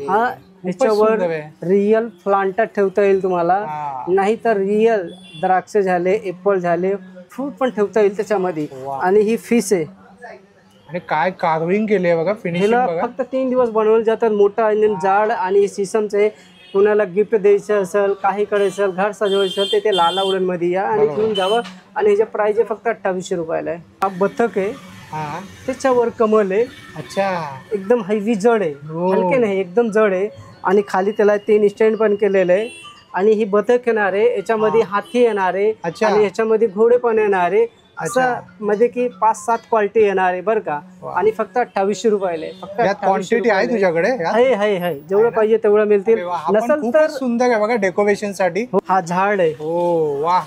हा खूपच ह्याच्यावर सुंदर आहे. रिअल प्लांट ठेवता येईल तुम्हाला, हा. नाही तर रिअल द्राक्ष झाले, एप्पल झाले, फ्रूट पण ठेवता येईल त्याच्यामध्ये. वा. आणि ही फिश आहे, आणि काय कार्विंग केली आहे बघा, फिनिशिंग ह्याला बघा. फक्त 3 दिवस बनवलं जातात. मोठा आणि जाड आणि सिसमचे कुणाला गिफ्ट द्यायचं असेल, काही करायचं असेल, घर सजवायचं असेल, ते लाला उडनमध्ये या आणि बरोबर. घेऊन जावं. आणि ह्याच्या प्राईज आहे फक्त 2800 रुपयाला आहे. हा बथक आहे, हा. त्याच्यावर कमल आहे, अच्छा. एकदम हेवी जड आहे, हो. हलके नाही, एकदम जड आहे. आणि खाली त्याला 3 स्टँड पण केलेलं आहे. आणि ही बथक येणार आहे, याच्यामध्ये हाती येणार आहे अच्छा. आणि याच्यामध्ये घोडे पण येणार आहे. अच्छा. असं मध्ये की 5-7 क्वालिटी येणार आहे बरं का. वा. आणि फक्त 2800 रुपयाला आहे. फक्त यात 2800 क्वांटिटी आहे रुपयाला तुझ्याकडे यात? आहे जेवढं पाहिजे तेवढं मिळतील. अरे वा, हा पण नसेल खूपच तर सुंदर आहे बघा डेकोरेशन साठी. हा झाड आहे, हो वा.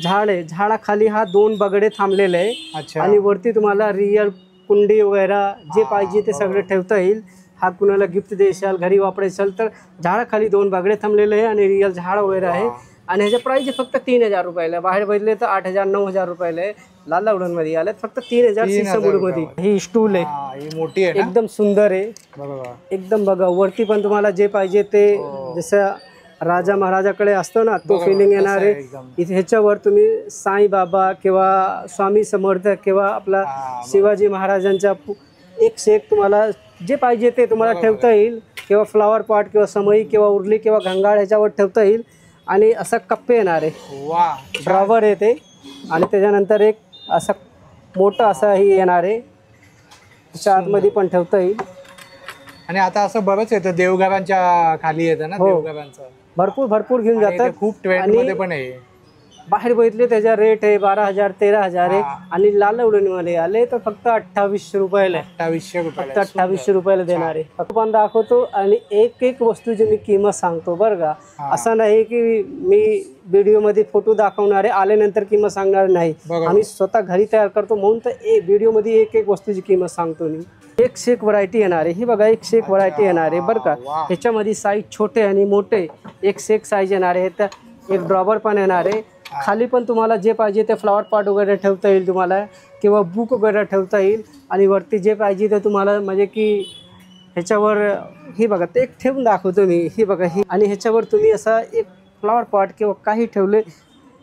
झाड आहे, झाडाखाली हा 2 बगडे थांबलेले आहे. अच्छा. आणि वरती तुम्हाला रिअल कुंडी वगैरे जे पाहिजे ते सगळं ठेवता येईल. हा कुणाला गिफ्ट द्यायचाल, घरी वापरायचाल तर झाडाखाली 2 बागडे थांबलेले आहे आणि रिअल झाड वगैरे आहे. आणि ह्याच्या प्राईज फक्त 3000 रुपयाला. बाहेर बघितले तर 8000-9000 रुपयाला आहे. लाला उडनमध्ये आले फक्त 3000 सीसमूडमध्ये. ही स्टूल आहे, हा, ही मोठी आहे ना? एकदम सुंदर आहे, बघा. एकदम बघा. वरती पण तुम्हाला जे पाहिजे ते जसं राजा महाराजाकडे असतो ना तो फिलिंग येणार आहे. इथे ह्याच्यावर तुम्ही साईबाबा किंवा स्वामी समर्थ किंवा आपला शिवाजी महाराजांच्या एक से एक तुम्हाला जे पाहिजे ते तुम्हाला ठेवता येईल. किंवा फ्लावर पॉट किंवा समई किंवा उरली किंवा घंगाळ ह्याच्यावर ठेवता येईल. आणि असा कप्पे येणार आहे, वा. ड्रॉवर आहे ते. आणि त्याच्यानंतर एक असा मोठं असं ही येणार आहे, त्याच्या आतमध्ये पण ठेवता येईल. आणि आता असं बरंच येतं देवघरांच्या खाली येतं ना, देवघरांचं भरपूर घेऊन जातात. खूप ट्रेंड मध्ये पण आहे. बाहेर बघितले त्याचा रेट आहे 12,000 13,000 आहे. आणि लाल उडणीवाले आले तर फक्त 2800 रुपयाला आहे. 2800 रुपयाला. फक्त 2800 रुपयाला देणार आहे. फक्त पण दाखवतो आणि एक वस्तूची मी किंमत सांगतो बरं का. असं नाही की मी व्हिडिओमध्ये फोटो दाखवणार आहे आल्यानंतर किंमत सांगणार नाही. आम्ही स्वतः घरी तयार करतो म्हणून तर व्हिडिओमध्ये एक वस्तूची किंमत सांगतो मी. एक से एक व्हरायटी येणार आहे. ही बघा एक से एक व्हरायटी येणार आहे बरं का. ह्याच्यामध्ये साईज छोटे आणि मोठे एक से एक साईज येणार आहे. तर एक ड्रॉवर पण येणार आहे. खाली पण तुम्हाला जे पाहिजे ते फ्लॉवर पॉट वगैरे ठेवता येईल तुम्हाला, किंवा बुक वगैरे ठेवता येईल. आणि वरती जे पाहिजे ते तुम्हाला म्हणजे की ह्याच्यावर ही बघा ते एक ठेवून दाखवतो मी. ही बघा ही. आणि ह्याच्यावर तुम्ही असा एक फ्लॉवर पॉट किंवा काही ठेवले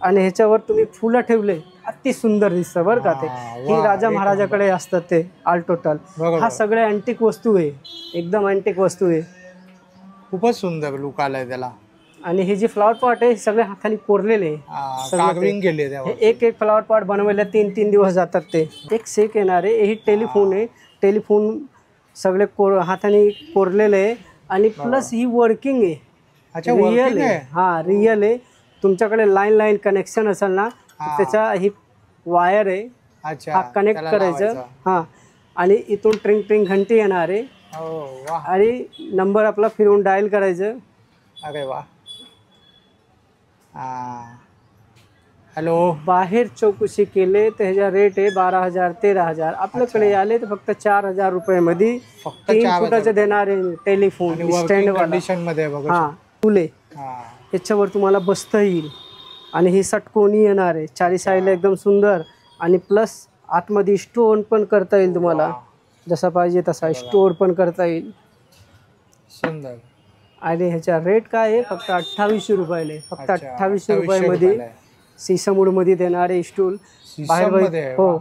आणि ह्याच्यावर तुम्ही फुलं ठेवले, अति सुंदर दिसतं बरं का ते. ही राजा महाराजाकडे असतात ते ऑल टोटल. हा सगळे अँटिक वस्तू आहे, एकदम अँटिक वस्तू आहे. खूपच सुंदर लुक आलाय त्याला. आणि हे जे फ्लॉवर पॉट आहे सगळे हाताने कोरलेले आहे. कार्विंग केली त्यावर. एक फ्लॉवर पॉट बनवायला 3 दिवस जातात. ते एक सेक येणार आहे. ही टेलिफोन आहे, टेलिफोन सगळे हाताने कोरलेले आहे. आणि प्लस ही वर्किंग आहे, रिअल आहे. हा रिअल आहे. तुमच्याकडे लाईन कनेक्शन असेल ना तर त्याचा ही वायर आहे, हा कनेक्ट करायचं. हा. आणि इथून ट्रिंग घंटी येणार आहे. आणि नंबर आपला फिरवून डायल करायचं. अरे वा. हॅलो. बाहेर चौकशी केले तर ह्याचा रेट आहे 12,000 13,000. आपल्याकडे आले तर फक्त 4,000 रुपयामध्ये 3 फुटाचं देणार आहे टेलिफोन स्टँडवाला. हा फुले याच्यावर तुम्हाला बसता येईल. आणि ही षटकोनी येणार आहे, 4 साईडला एकदम सुंदर. आणि प्लस आतमध्ये स्टोन पण करता येईल तुम्हाला, जसा पाहिजे तसा स्टोर पण करता येईल. सुंदर. आणि ह्याचा रेट काय आहे फक्त 2800 रुपयाला. फक्त 2800 रुपयामध्ये सीसमूडमध्ये देणारे स्टूल. बाहेर हो,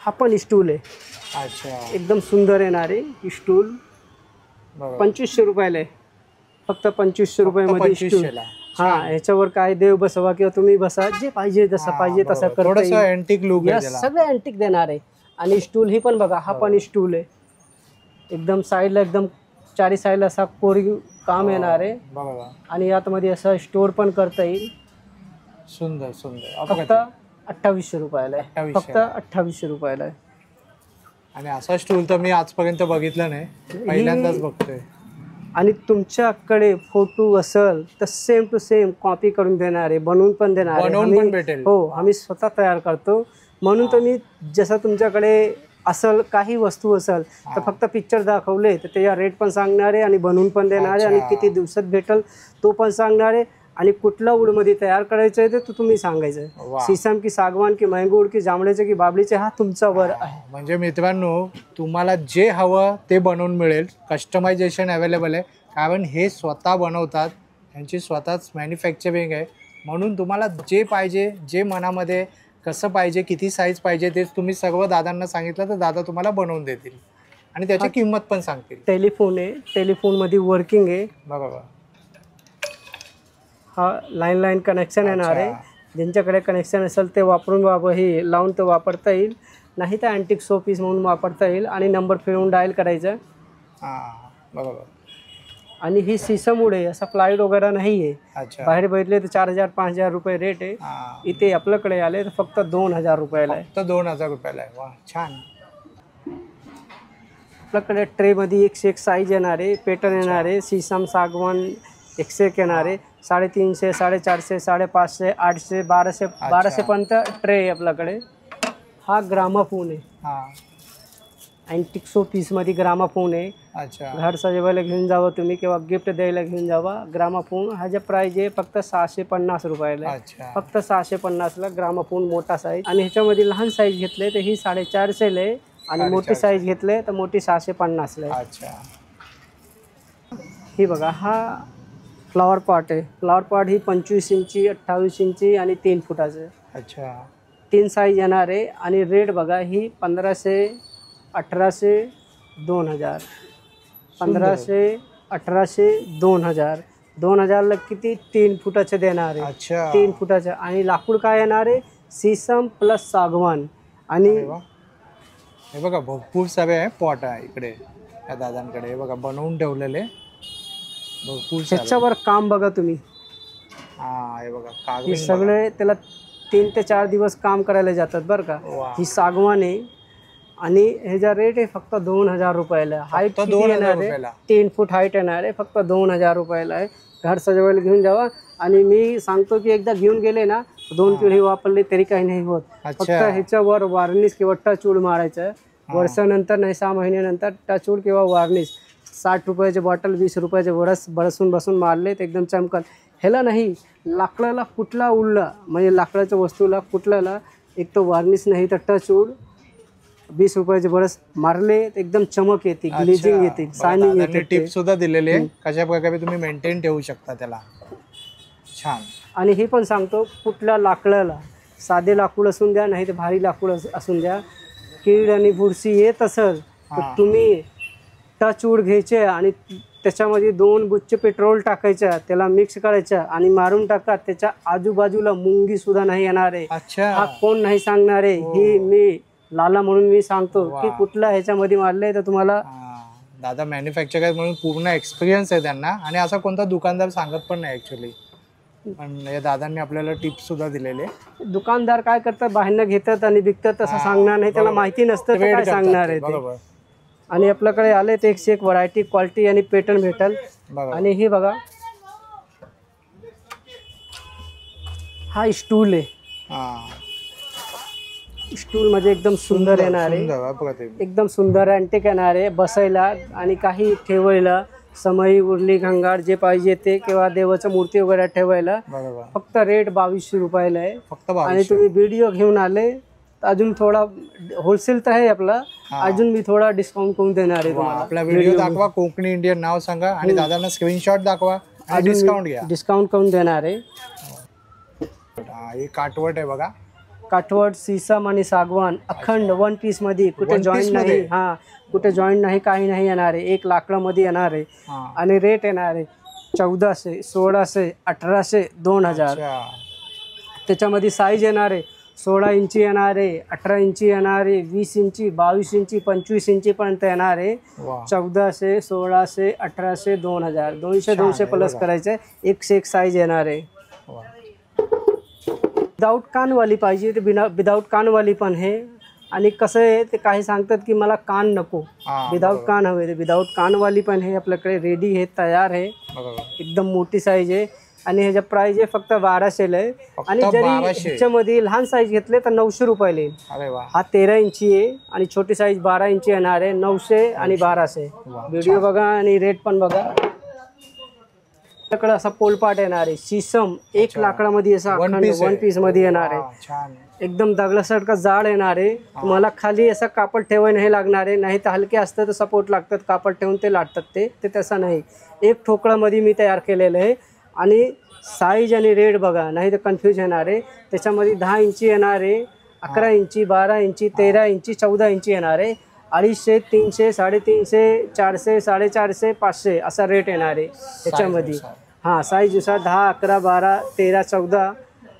हा पण स्टूल आहे, एकदम सुंदर येणारे स्टूल. 2500 रुपयाला आहे. फक्त 2500 रुपयामध्ये स्टूल. हा. ह्याच्यावर काय देव बसवा किंवा तुम्ही बसा, जे पाहिजे जसं पाहिजे तसं करता येईल. सगळे अँटिक देणार आहे. आणि स्टूल ही पण बघा, हा पण स्टूल आहे, एकदम साईडला एकदम 4 साईडला असा कोरीव काम येणार आहे. आणि यातमध्ये असं स्टोर पण करता येईल. सुंदर. फक्त 2800 रुपयाला आहे. फक्त 2800 रुपयाला आहे. आणि असा स्टूल तर मी आजपर्यंत बघितला नाही, पहिल्यांदाच बघतोय. आणि तुमच्याकडे फोटो असेल तर सेम टू सेम कॉपी करून देणार आहे, बनवून पण देणार आहे. हो, आम्ही स्वतः तयार करतो. म्हणून तुम्ही जसं तुमच्याकडे असेल काही वस्तू असेल तर फक्त पिक्चर दाखवले तर त्याचा रेट पण सांगणार आहे आणि बनवून पण देणार आहे. आणि किती दिवसात भेटेल तो पण सांगणार आहे. आणि कुठला वूडमध्ये तयार करायचं आहे ते तुम्ही सांगायचं. वा. शीशम की सागवान की मैंगो वूड की जांभळेचे की बाबळीचे हा तुमचा वर आहे. म्हणजे मित्रांनो तुम्हाला जे हवं ते बनवून मिळेल. कस्टमायझेशन अवेलेबल आहे कारण हे स्वतः बनवतात, त्यांची स्वतःच मॅन्युफॅक्चरिंग आहे. म्हणून तुम्हाला जे पाहिजे, जे मनामध्ये कसं पाहिजे, किती साईज पाहिजे तेच तुम्ही सर्व दादांना सांगितलं तर दादा तुम्हाला बनवून देतील आणि त्याची किंमत पण सांगतील. टेलिफोन आहे, टेलिफोनमध्ये वर्किंग आहे. बरोबर. हा लाईन कनेक्शन येणार आहे. ज्यांच्याकडे कनेक्शन असेल ते वापरून हे लावून ते वापरता येईल, नाही तर अँटिक शो पीस म्हणून वापरता येईल. आणि नंबर फिरवून डायल करायचं. हां बरोबर. आणि ही शीशम वूड आहे, असा प्लायवूड वगैरे नाही आहे. अच्छा. बाहेर बघितले तर 4,000-5,000 रुपये रेट आहे. इथे आपल्याकडे आले तर फक्त 2,000 रुपयाला आहे. फक्त 2,000 रुपयाला आहे. वा छान. आपल्याकडे ट्रेमध्ये 101 साईज येणार आहे, पॅटर्न येणार आहे. शीशम सागवान 101 येणार आहे. 350, 450, 550, 800, 1200 पर्यंत ट्रे आहे आपल्याकडे. हा ग्रामाफोन आहे. हां. अँटिक शो पीसमध्ये ग्रामाफोन आहे. अच्छा. घर सजवायला घेऊन जावं तुम्ही किंवा गिफ्ट द्यायला घेऊन जावा. ग्रामाफोन ह्याचे प्राईज आहे फक्त 650 रुपयाला. अच्छा. फक्त 650ला ग्रामाफोन मोठा साईज. आणि ह्याच्यामध्ये लहान साईज घेतले तर ही 450 आहे आणि मोठी साईज घेतले तर मोठी 650ला आहे. अच्छा. ही बघा हा फ्लॉवर पॉट आहे. फ्लॉवर पॉट ही 25 इंची, 28 इंची आणि 3 फुटाचं. अच्छा. 3 साईज येणार आहे. आणि रेट बघा ही 1500, 1800, 2000. 1500, 1800, 2000. 2000ला किती 3 फुटाचे देणार आहे. अच्छा. 3 फुटाचं. आणि लाकूड काय येणार आहे, शीशम प्लस सागवान. आणि हे बघा भरपूर सारे आहे पॉट आहे इकडे या दादांकडे. हे बघा बनवून ठेवलेले भरपूर सारे. त्याच्यावर काम बघा तुम्ही. हां हे बघा हे कागद सगळे त्याला 3 ते 4 दिवस काम करायला जातात बरं का. ही सागवान आहे आणि ह्याचा रेट आहे फक्त 2000 रुपयाला. हाईट किती 2000 येणार आहे, रुपयाला. 3 फूट हाईट येणार आहे. फक्त 2000 रुपयाला आहे. घर सजवायला घेऊन जावा. आणि मी सांगतो की एकदा घेऊन गेले ना 2 पिढी वापरले तरी काही नाही होत. फक्त ह्याच्यावर वार्निश किंवा टचवूड मारायचं. वर्षानंतर नाही 6 महिन्यानंतर टचवूड किंवा वार्निश. 60 रुपयाचे बॉटल 20 रुपयाचे बसून मारले तर एकदम चमकल. ह्याला नाही, लाकडाला कुठला उडला म्हणजे लाकडाच्या वस्तूला कुठल्याला एक तो वार्निश नाही तर टचवूड 20 रुपयाचे बरस मारले तर एकदम चमक येते, ग्लेजिंग येते, शायनिंग येते. टिप सुद्धा दिलेली आहे कशा प्रकारे तुम्ही मेंटेन ठेवू शकता त्याला. छान. आणि हे पण सांगतो कुठल्या लाकडाला, साधे लाकूड असून द्या नाही तर भारी लाकूड असून द्या, कीड आणि बुरशी येत असेल तर तुम्ही टचवूड घ्यायचे आणि त्याच्यामध्ये 2 गुच्छ पेट्रोल टाकायच्या, त्याला मिक्स करायचं आणि मारून टाका. त्याच्या आजूबाजूला मुंगी सुद्धा नाही येणार आहे. अच्छा. हा कोण नाही सांगणार आहे. ही मी लाला म्हणून मी सांगतो की कुठला ह्याच्यामध्ये मारलंय तर तुम्हाला. दादा मॅन्युफॅक्चरर म्हणून पूर्ण एक्सपिरियन्स आहे त्यांना आणि असा कोणता दुकानदार सांगत पण नाही ॲक्च्युली. पण या दादांनी आपल्याला टिप्स सुद्धा दिलेले. दुकानदार काय करतात, बाहेरनं घेतात आणि विकतात, तसं सांगणार नाही. त्याला माहिती नसतं तर काय सांगणार आहे ते. आणि आपल्याकडे आले ते 101 व्हरायटी, क्वालिटी आणि पॅटर्न भेटल. आणि हे बघा हा स्टूल आहे. स्टूल म्हणजे एकदम सुंदर येणार आहे, एकदम सुंदर अँटिक येणार आहे. बसायला आणि काही ठेवायला, समई उरली घंगार जे पाहिजे ते किंवा देवाच्या मूर्ती वगैरे ठेवायला. फक्त रेट 2200 रुपयाला आहे. फक्त. आणि तुम्ही व्हिडिओ घेऊन आले तर अजून थोडा होलसेल तर आहे आपला, अजून मी थोडा डिस्काउंट करून देणार आहे तुम्हाला. आपला व्हिडिओ दाखवा, कोकणी इंडियन नाव सांगा आणि दादांना स्क्रीनशॉट दाखवा आणि डिस्काउंट घ्या. डिस्काउंट करून देणार आहे. हे काठवट आहे बघा. काठवट, शीशम आणि सागवान अखंड 1 पीस मध्ये, कुठे जॉईंट नाही. कुठे जॉईंट नाही, काही नाही येणार आहे. 1 लाकडामध्ये येणार आहे. आणि रेट येणार आहे 1400, 1600, 1800, 2000. त्याच्यामध्ये साईज येणार आहे 16 इंची येणार आहे, 18 इंची येणार आहे, 20 इंची, 22 इंची, 25 इंची पर्यंत येणार आहे. 1400, 1600, 1800, 2000. 200 प्लस करायचं. 101 साईज येणार आहे. विदाऊट कानवाली पाहिजे ते विदाऊट कानवाली पण आहे. आणि कसं आहे ते काही सांगतात की मला कान नको, विदाऊट कान हवे, ते विदाऊट कानवाली पण आहे आपल्याकडे रेडी आहे, तयार आहे. एकदम मोठी साईज आहे. आणि ह्याचा प्राइस आहे फक्त 1200 आहे. आणि जरी ह्याच्यामध्ये लहान साईज घेतले तर 900 रुपयाला येईल. हा 13 इंची आहे आणि छोटी साईज 12 इंची येणार आहे. 900 आणि 1200. व्हिडिओ बघा आणि रेट पण बघा. आपल्याकडे असा पोलपाट येणार आहे शीसम एक लाकडामध्ये असा वन पीस मध्ये येणार आहे. छान. एकदम दगडासारखा जाड येणार आहे. तुम्हाला खाली असं कापड ठेवाय नाही लागणार आहे. नाही तर हलके असतं तर सपोर्ट लागतात, कापड ठेवून ते लाटतात. ते तसं नाही. एक ठोकळामध्ये मी तयार केलेलं आहे. आणि साईज आणि रेट बघा, नाही तर कन्फ्यूज येणार आहे. त्याच्यामध्ये 10 इंची येणार आहे, 11 इंची, 12 इंची, 13 इंची, 14 इंची येणार आहे. 250, 300, 350, 400, 450, 500 असा रेट येणार आहे त्याच्यामध्ये. हां, साईजनुसार 10, 11, 12, 13, 14,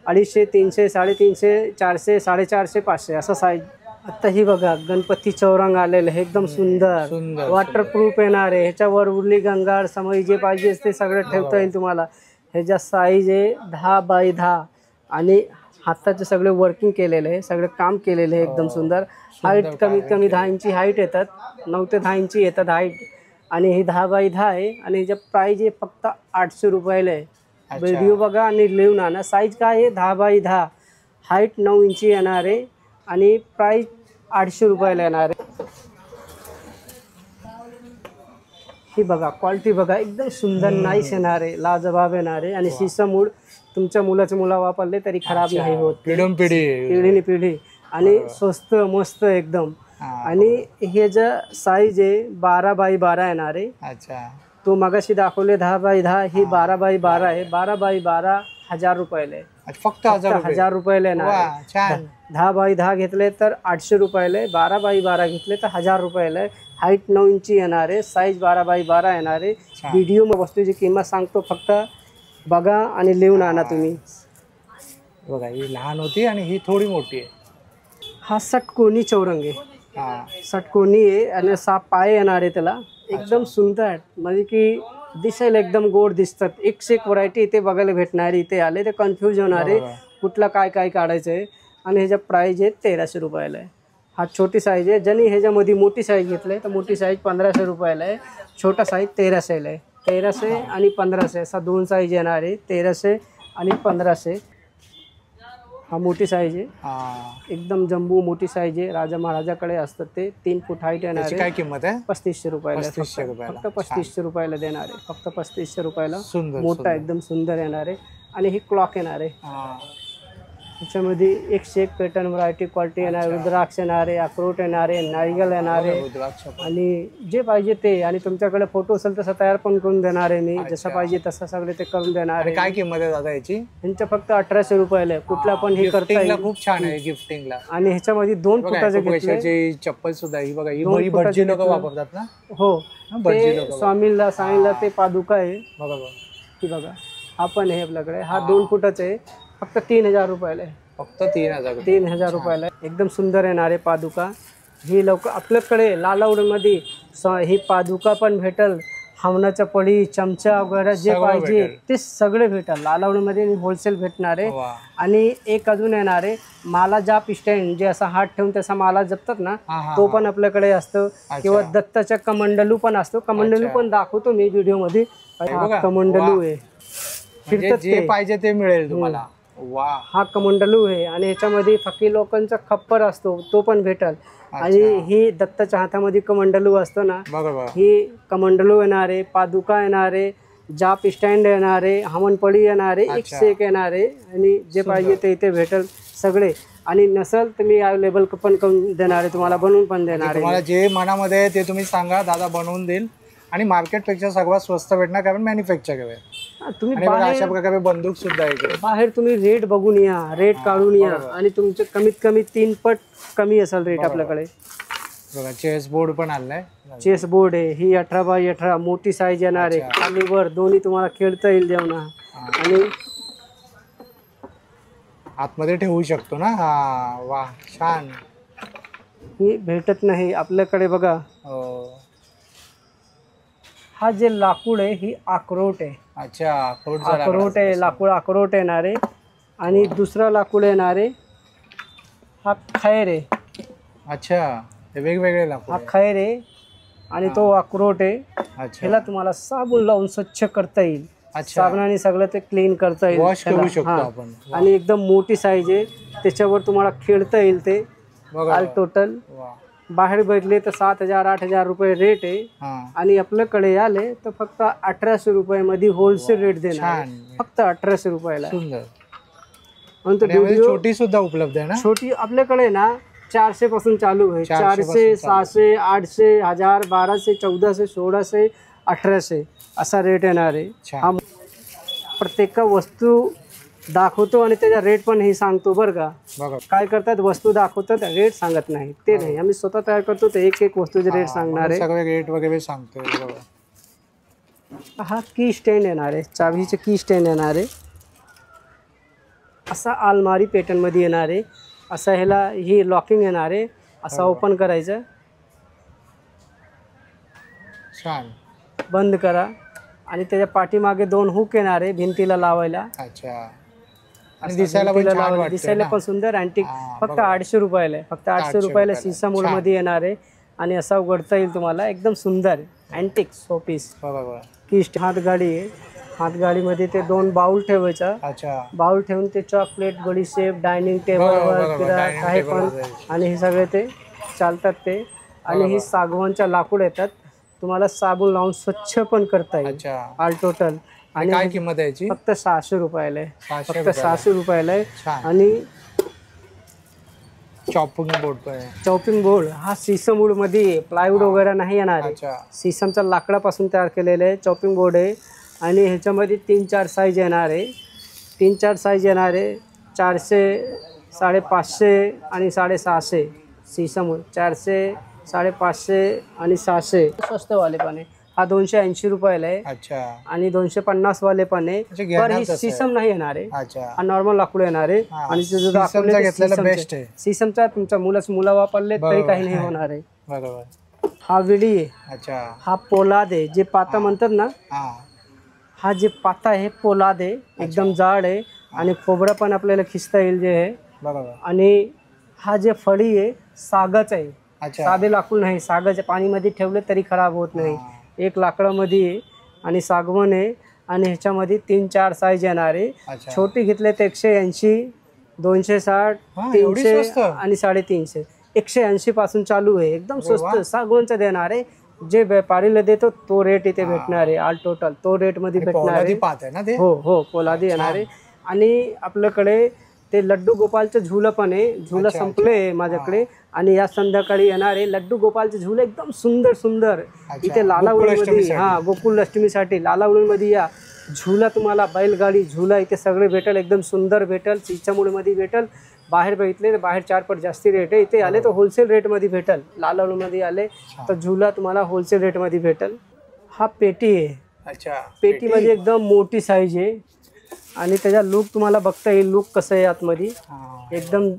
250, 300, 350, 400, 450, 500 असं साईज. आता ही बघा गणपती चौरंग आलेलं आहे, एकदम सुंदर वॉटरप्रूफ येणार आहे. ह्याच्यावर उरली गंगाळ समई जे पाहिजे ते सगळं ठेवता येईल तुम्हाला. ह्याच्या साईज आहे 10 बाय 10 आणि हाताचे सगळे वर्किंग केलेलं आहे, सगळं काम केलेलं आहे एकदम सुंदर. हाईट कमीत कमी 10 इंची हाईट येतात, 9 ते 10 इंची येतात हाईट. आणि ही 10 बाय 10 आहे आणि ह्याच्या प्राईज आहे फक्त 800 रुपयाला आहे. व्हिडिओ बघा आणि लिहून आणा. साईज काय आहे 10 बाय 10, हाईट 9 इंची येणार आहे आणि प्राईज 800 रुपयाला येणार आहे. ही बघा क्वालिटी बघा, एकदम सुंदर नाईस येणार आहे, लाजवाब येणार आहे. आणि शीसम वूड तुमच्या मुला वापरले तरी खराब नाही होत, पिढीने पिढी. आणि स्वस्त मस्त एकदम. आणि हे जे साईज आहे 12 बाय 12 येणार आहे. अच्छा, तो मगाशी दाखवले 10 बाय 10, ही 12 बाय 12 आहे. 12 बाय 12 1000 रुपयाला आहे, फक्त 1000 रुपयाला येणार आहे. 10 बाय 10 घेतले तर 800 रुपयाला आहे. 12 बाय 12 घेतले तर 1000 रुपयाला आहे. हाईट 9 इंची येणार आहे, साईज 12 बाय 12 येणार आहे. व्हिडिओ वस्तूची किंमत सांगतो, फक्त बघा आणि लिहून आणा तुम्ही. बघा ही लहान होती आणि ही थोडी मोठी आहे. हा षटकोनी चौरंग आहे, षटकोनी आहे आणि 6 पाय येणार आहे त्याला. एकदम सुंदर, म्हणजे की दिसायला एकदम गोड दिसतात. एक व्हरायटी इथे बघायला भेटणार आहे. इथे आले ते कन्फ्यूज होणार आहे कुठला काय काय काढायचं आहे. आणि ह्याच्या प्राईज आहे 1300 रुपयाला आहे. हा छोटी साईज आहे. ज्यांनी ह्याच्यामध्ये मोठी साईज घेतली तर मोठी साईज 1500 रुपयाला आहे, छोटा साईज 1300ला आहे. 1300 आणि 1500 असा 2 साईज येणार आहे, 1300 आणि 1500. हा मोठी साईज आहे, एकदम जम्बू मोठी साईज आहे. राजा महाराजाकडे असतात ते. 3 फूट हाईट येणार आहे. काय किंमत आहे? 3500 रुपयाला. फक्त 3500 रुपयाला देणार आहे, फक्त 3500 रुपयाला. मोठा एकदम सुंदर येणार आहे. आणि ही क्लॉक येणार आहे. त्याच्यामध्ये 101 पॅटर्न व्हरायटी क्वालिटी येणार आहे. रुद्राक्ष येणार आहे, अक्रोट येणार आहे, नारियल येणार आहे आणि जे पाहिजे ते. आणि तुमच्याकडे फोटो असेल तसं तयार पण करून देणार आहे मी, जसं पाहिजे तसं सगळे ते करून देणार आहे. काय किंमत आहे दादा याची? ह्यांच्या फक्त 1800 रुपयाला आहे. कुठला पण हे करता येईल, खूप छान आहे गिफ्टिंगला. आणि ह्याच्यामध्ये 2 फुटाचे घेतले चप्पल सुद्धा ही बघा, ही भटजी लोक वापरतात ना. हो, स्वामीला साईला ते पादुका आहे बघा. ती बघा, हा पण आहे आपल्याकडे. हा 2 फुटाचा आहे, फक्त 3000 रुपयाला आहे. फक्त 3000 रुपयाला. एकदम सुंदर येणार आहे पादुका. ही लवकर आपल्याकडे लालावडमध्ये ही पादुका पण भेटल. हवनाच्या पळी, चमचा वगैरे जे पाहिजे ते सगळे भेटल लालावडमध्ये. होलसेल भेटणार आहे. आणि एक अजून येणार आहे माला जाप स्टँड, जे असा हात ठेवून तसा माला जपतात ना, तो पण आपल्याकडे असतो. किंवा दत्ताच्या कमंडलू पण असतो. कमंडलू पण दाखवतो मी व्हिडिओ मध्ये. कमंडलू आहे, जे पाहिजे ते मिळेल तुम्हाला. हा कमंडलू आहे. आणि ह्याच्यामध्ये फकीर लोकांचा खप्पर असतो, तो पण भेटल. आणि ही दत्ताच्या हातामध्ये कमंडलू असतो ना, ही कमंडलू येणार आहे, पादुका येणार आहे, जाप स्टँड येणार आहे, हवनपळी येणार आहे, 101 येणार आहे. आणि जे पाहिजे ते इथे भेटल सगळे. आणि नसल तर मी अवेलेबल पण करून देणार आहे, तुम्हाला बनवून पण देणार आहे. तुम्हाला जे मनामध्ये ते तुम्ही सांगा, दादा बनवून देईल. आणि मार्केटपेक्षा सगळ्यात स्वस्त भेटणार, कारण मॅन्युफॅक्चर आहे. तुम्ही अशा प्रकारे बंदूक सुद्धा आहे. बाहेर तुम्ही रेट बघून या, रेट काढून या. आणि तुमचे कमीत कमी 3 पट कमी असेल रेट आपल्याकडे. बघा चेस बोर्ड पण आलाय. चेस बोर्ड आहे. ही 18 बाय 18 मोठी साईज येणार आहे. खाली वर दोन्ही तुम्हाला खेळता येईल जेवणा. आणि आतमध्ये ठेवू शकतो ना. हा वा, छान. ही भेटत नाही आपल्याकडे बघा. हा जे लाकूड आहे ही अक्रोट आहे. अच्छा, अक्रोट आहे, लाकूड अक्रोट येणार आहे. आणि दुसरा लाकूड येणार आहे हा खैर आहे. अच्छा, ते वेगवेगळे लाकूड. हा खैर आहे आणि तो अक्रोट आहे. ह्याला तुम्हाला साबण लावून स्वच्छ करता येईल. साबणाने सगळं ते क्लीन करता येईल, वॉश करू शकतो आपण. आणि एकदम मोठी साईज आहे, त्याच्यावर तुम्हाला खेळता येईल ते ऑल टोटल. बाहेर बघितले तर 7,000 8,000 रुपये रेट आहे हा आणि आपल्याकडे आले तर फक्त 1,800 रुपयामध्ये होलसेल रेट देणार आहे. छान. फक्त 1,800 रुपयाला. सुंदर. आणि तो आणि यामध्ये व्हिडिओ छोटी सुद्धा उपलब्ध आहे ना? छोटी आपल्याकडे ना 400 पासून चालू आहे. 400 400 600 800 1000 1200 1400 1600 1800 असा रेट येणार आहे. छान. हा प्रत्येक वस्तू दाखवतो आणि त्याचा रेट पण हे सांगतो बरं का. बघा काय करतात वस्तू दाखवतात रेट सांगत नाही ते नाही. आम्ही स्वतः तयार करतो ते एक एक वस्तूचे रेट सांगणार आहे. सगळे रेट वगैरे सांगतोय. बघा हा की स्टँड येणार आहे. चावीचे की स्टँड येणार आहे. असा अलमारी पॅटर्न मध्ये येणार आहे. असा ह्याला ही लॉकिंग येणार आहे. असा ओपन करायचं छान. बंद करा आणि त्याच्या पाठीमागे 2 हुक येणार आहे भिंतीला लावायला. अच्छा. आणि दिसायला पण छान वाटतंय दिसायला ना? पण सुंदर अँटिक. हा, फक्त बघा. 800 रुपयाला आहे. फक्त 800 रुपयाला सीसा मोड मध्ये येणार आहे आणि असा उघडता येईल तुम्हाला. एकदम सुंदर अँटिक शोपीस. बरोबर. किस्ट हातगाडी आहे. हातगाडीमध्ये ते 2 बाउल ठेवायचा. अच्छा. बाउल ठेवून ते चॉकलेट बडीशेप डायनिंग बरोबर, टेबलवर बरोबर. किंवा डायनिंग काही टेबलवर पण जाईल. आणि हे सगळे ते चालतात ते. आणि ही सागवानच्या लाकूड येतात. तुम्हाला साबण लावून स्वच्छ पण करता येईल अच्छा. All total. आणि काय किंमत आहे याची? फक्त 600 रुपयाला आहे. 600 फक्त 600 रुपयाला आहे. छान. आणि चॉपिंग बोर्ड पण आहे. चॉपिंग बोर्ड हा सीसम वूड मध्ये प्लायवूड वगैरे नाही येणार आहे. अच्छा. सीसमच्या लाकडापासून तयार केलेलं आहे चॉपिंग बोर्ड आहे. आणि ह्याच्यामध्ये 3-4 साईज येणार आहे. 3-4 साईज येणार आहे. 400 550 आणि 650. सीसम 400 550 आणि 600 स्वस्तवाले पण आहे. हा 280 रुपयाला आहे. अच्छा. आणि 250 वाले पण आहे. अच्छा, पण घेणार ही कसं सीसम नाही येणार आहे. अच्छा. हा नॉर्मल लाकूड येणार आहे. हा. आणि ते जो सीसमचा दाखवले ते घेतलेला सीसमचे. बेस्ट आहे. सीसमचा तुमचा मुला वापरले तरी बरोबर. काही नाही होणार आहे. बरोबर. हा विडी आहे. अच्छा. हा पोलाद आहे. जे पाता म्हणतात ना हा. हा जे पाता आहे पोलाद आहे. एकदम जाड आहे आणि खोबरं पण आपल्याला खिचता येईल जे आहे. बरोबर. आणि हा जे फळी आहे सागच आहे. अच्छा. साधे लाकूड नाही. सागच पाणीमध्ये ठेवले तरी खराब होत नाही. एक लाकडामध्ये आहे आणि सागवन आहे. आणि ह्याच्यामध्ये 3-4 साईज येणार आहे. अच्छा. छोटी घेतले तर 180 260 हा, एवढी 300 स्वस्त? आणि 350. 180 पासून चालू आहे. एकदम स्वस्त सागवनचं देणार आहे. जे व्यापारीला देतो तो रेट इथे भेटणार आहे. ऑल टोटल तो रेट मध्ये भेटणार पोलादी आहे. पात आहे ना ते? हो हो पोलादी येणार आहे. आणि आपल्याकडे ते लड्डू गोपालचं झुलं पण आहे. झुलं संपले माझ्याकडे. आणि या संध्याकाळी येणार आहे लड्डू गोपालचे झुले एकदम सुंदर सुंदर. इथे लालावळीमध्ये हा गोकुळ अष्टमीसाठी लालावळीमध्ये या झुला तुम्हाला बैलगाडी झुला इथे सगळे भेटेल. एकदम सुंदर भेटेल. चिचामुळीमध्ये भेटेल. बाहेर बघितले तर बाहेर 4 पट जास्ती रेट आहे. इथे आले तर होलसेल रेटमध्ये भेटेल. लालावळीमध्ये आले तर झुला तुम्हाला होलसेल रेटमध्ये भेटेल. हा पेटी आहे. अच्छा. पेटीमध्ये एकदम मोठी साईज आहे. आणि त्याचा लुक तुम्हाला बघता येईल. लुक कसं आहे आतमध्ये हा. एकदम.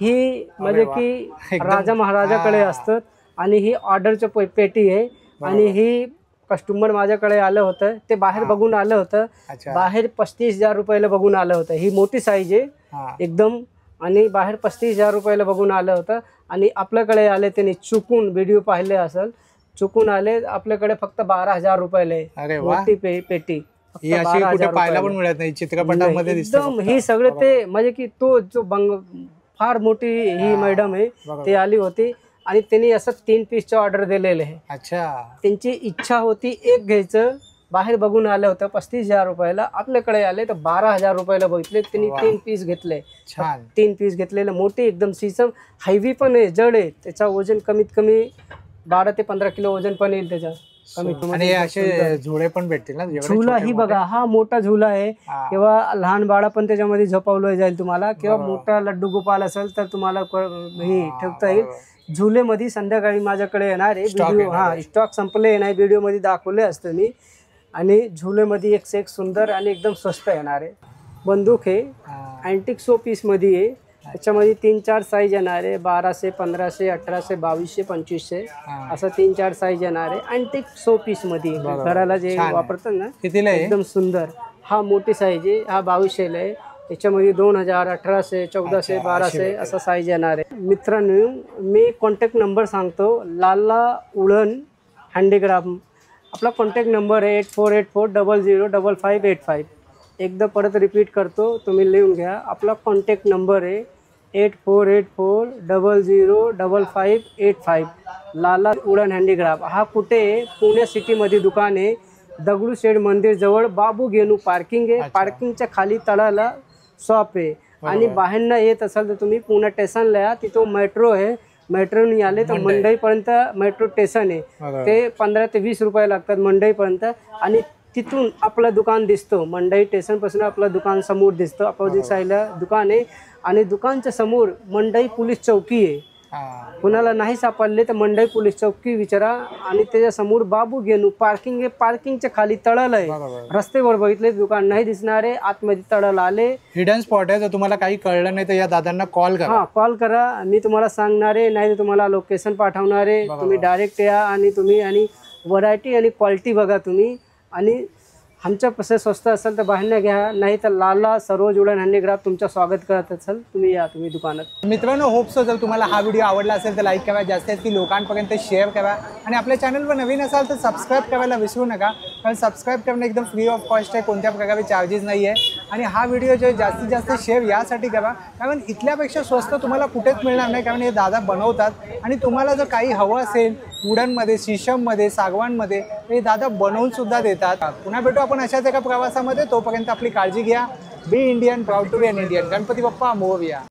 ही म्हणजे की एकदम- राजा महाराजाकडे असतात. आणि ही ऑर्डरचं पेटी आहे. आणि ही कस्टमर माझ्याकडे आलं होतं ते बाहेर बघून आलं होतं. अच्छा. बाहेर 35,000 रुपयाला बघून आलं होतं. ही मोठी साईज आहे हा. एकदम. आणि बाहेर 35,000 रुपयाला बघून आलं होतं. आणि आपल्याकडे आले त्यांनी चुकून व्हिडिओ पाहिले असेल चुकून आले आपल्याकडे फक्त 12,000 रुपयाला आहे. अरे वा. मोठी पेटी फक्त ही अशी 12,000 कुठे पाहायला रुपयाला. पण मिळत नाही. चित्रपटांमध्ये दिसतं एकदम फक्त. ही सगळे ते म्हणजे की तो जो फार मोठी ही मॅडम आहे बरोबर. ती आली होती. आणि त्यांनी असं 3 पीसचं ऑर्डर दिलेले आहे. अच्छा. त्यांची इच्छा होती एक घ्यायचं. बाहेर बघून आलं होतं 35,000 रुपयाला. आपल्याकडे आले तर 12,000 रुपयाला बघितले. त्यांनी 3 पीस घेतले. छान. 3 पीस घेतलेलं मोठी एकदम सीसम. हायवी पण आहे जड आहे. त्याचा वजन कमीत कमी 12 ते 15 किलो वजन पण येईल त्याचा कमीत आणि हे असे झुळे पण भेटतील ना? जेवढे झुला छोटे ही मोठे? बघा हा मोठा झुला आहे. हा. किंवा लहान बाळा पण त्याच्यामध्ये झोपवलं जाईल तुम्हाला. किंवा मोठा लड्डू गोपाल असेल तर तुम्हाला ही ठेवता येईल. झुलेमध्ये संध्याकाळी माझ्याकडे येणार आहे व्हिडिओ. हा स्टॉक संपले नाही व्हिडिओमध्ये दाखवले असतं मी. आणि झुलेमध्ये एक सुंदर आणि एकदम स्वस्त येणार आहे. बंदूक आहे अँटिक शो पीसमध्ये आहे. त्याच्यामध्ये 3-4 साईज येणार आहे. 1200 1500 1800 2200 2500 असं 3-4 साईज येणार आहे. अँटिक शो पीसमध्ये घराला जे वापरतात ना कितीला आहे? एकदम सुंदर. हा मोठी साईज आहे. हा 2200ला आहे. त्याच्यामध्ये 2000 1800 1400 1200 असा साईज येणार आहे. मित्रांनो मी कॉन्टॅक्ट नंबर सांगतो. लाला उडण हँडीक्राफ्ट. आपला कॉन्टॅक्ट नंबर आहे 8484005585. एकदा परत रिपीट करतो तुम्ही लिहून घ्या. आपला कॉन्टॅक्ट नंबर आहे 8484005585 लाला उडण हँडीक्राफ्ट. हा कुठे आहे? पुणे सिटीमध्ये दुकान आहे. दगडूशेठ मंदिर जवळ बाबू गेनू पार्किंग आहे. पार्किंगच्या खाली तळाला शॉप आहे. आणि बाहेरनं येत असाल तर तुम्ही पुणे स्टेशनला या, तिथं मेट्रो आहे. मेट्रोने आले तर मंडईपर्यंत मेट्रो स्टेशन आहे. ते 15 ते 20 रुपये लागतात मंडईपर्यंत. आणि तिथून आपलं दुकान दिसतो. मंडई स्टेशनपासून आपलं दुकान समोर दिसतं. अपोजिट साईडला दुकान आहे. आणि दुकानच्या समोर मंडई पोलीस चौकी आहे. कुणाला नाही सापडले तर मंडई पोलीस चौकी विचारा. आणि त्याच्या समोर बाबू गेनू पार्किंग आहे. पार्किंगच्या खाली तळाला आहे. रस्त्यावर बघितले दुकान नाही दिसणार आहे. आतमध्ये तळाला आले. हिडन स्पॉट आहे. जर तुम्हाला काही कळलं नाही तर या दादांना कॉल करा. हा, कॉल करा. मी तुम्हाला सांगणार आहे, नाही तर तुम्हाला लोकेशन पाठवणार आहे. तुम्ही डायरेक्ट या आणि तुम्ही आणि व्हरायटी आणि क्वालिटी बघा तुम्ही. आणि आमच्या पैसे स्वस्त असेल तर बाहेरनं घ्या, नाही तर लाला सरोज उडण हँडीक्राफ्ट तुमचं स्वागत करत असेल. तुम्ही या तुम्ही दुकानात. मित्रांनो, होप सो जर तुम्हाला हा व्हिडिओ आवडला असेल तर लाईक करा, जास्तीत जास्त लोकांपर्यंत शेअर करा. आणि आपल्या चॅनलवर नवीन असाल तर सबस्क्राईब करायला विसरू नका. कारण सबस्क्राईब करणं एकदम फ्री ऑफ कॉस्ट आहे. कोणत्या प्रकारे चार्जेस नाही आहे. आणि हा व्हिडिओ जो जास्तीत जास्त शेअर यासाठी करा कारण इथल्यापेक्षा स्वस्त तुम्हाला कुठेच मिळणार नाही. कारण हे दादा बनवतात. आणि तुम्हाला जर काही हवं असेल वुडनमध्ये, शीशममध्ये, सागवानमध्ये, हे दादा बनवून सुद्धा देतात. पुन्हा भेटू आपण अशाच एका प्रवासामध्ये. तोपर्यंत आपली काळजी घ्या. Be Indian, proud to be an Indian. Ganpati Bappa Morya.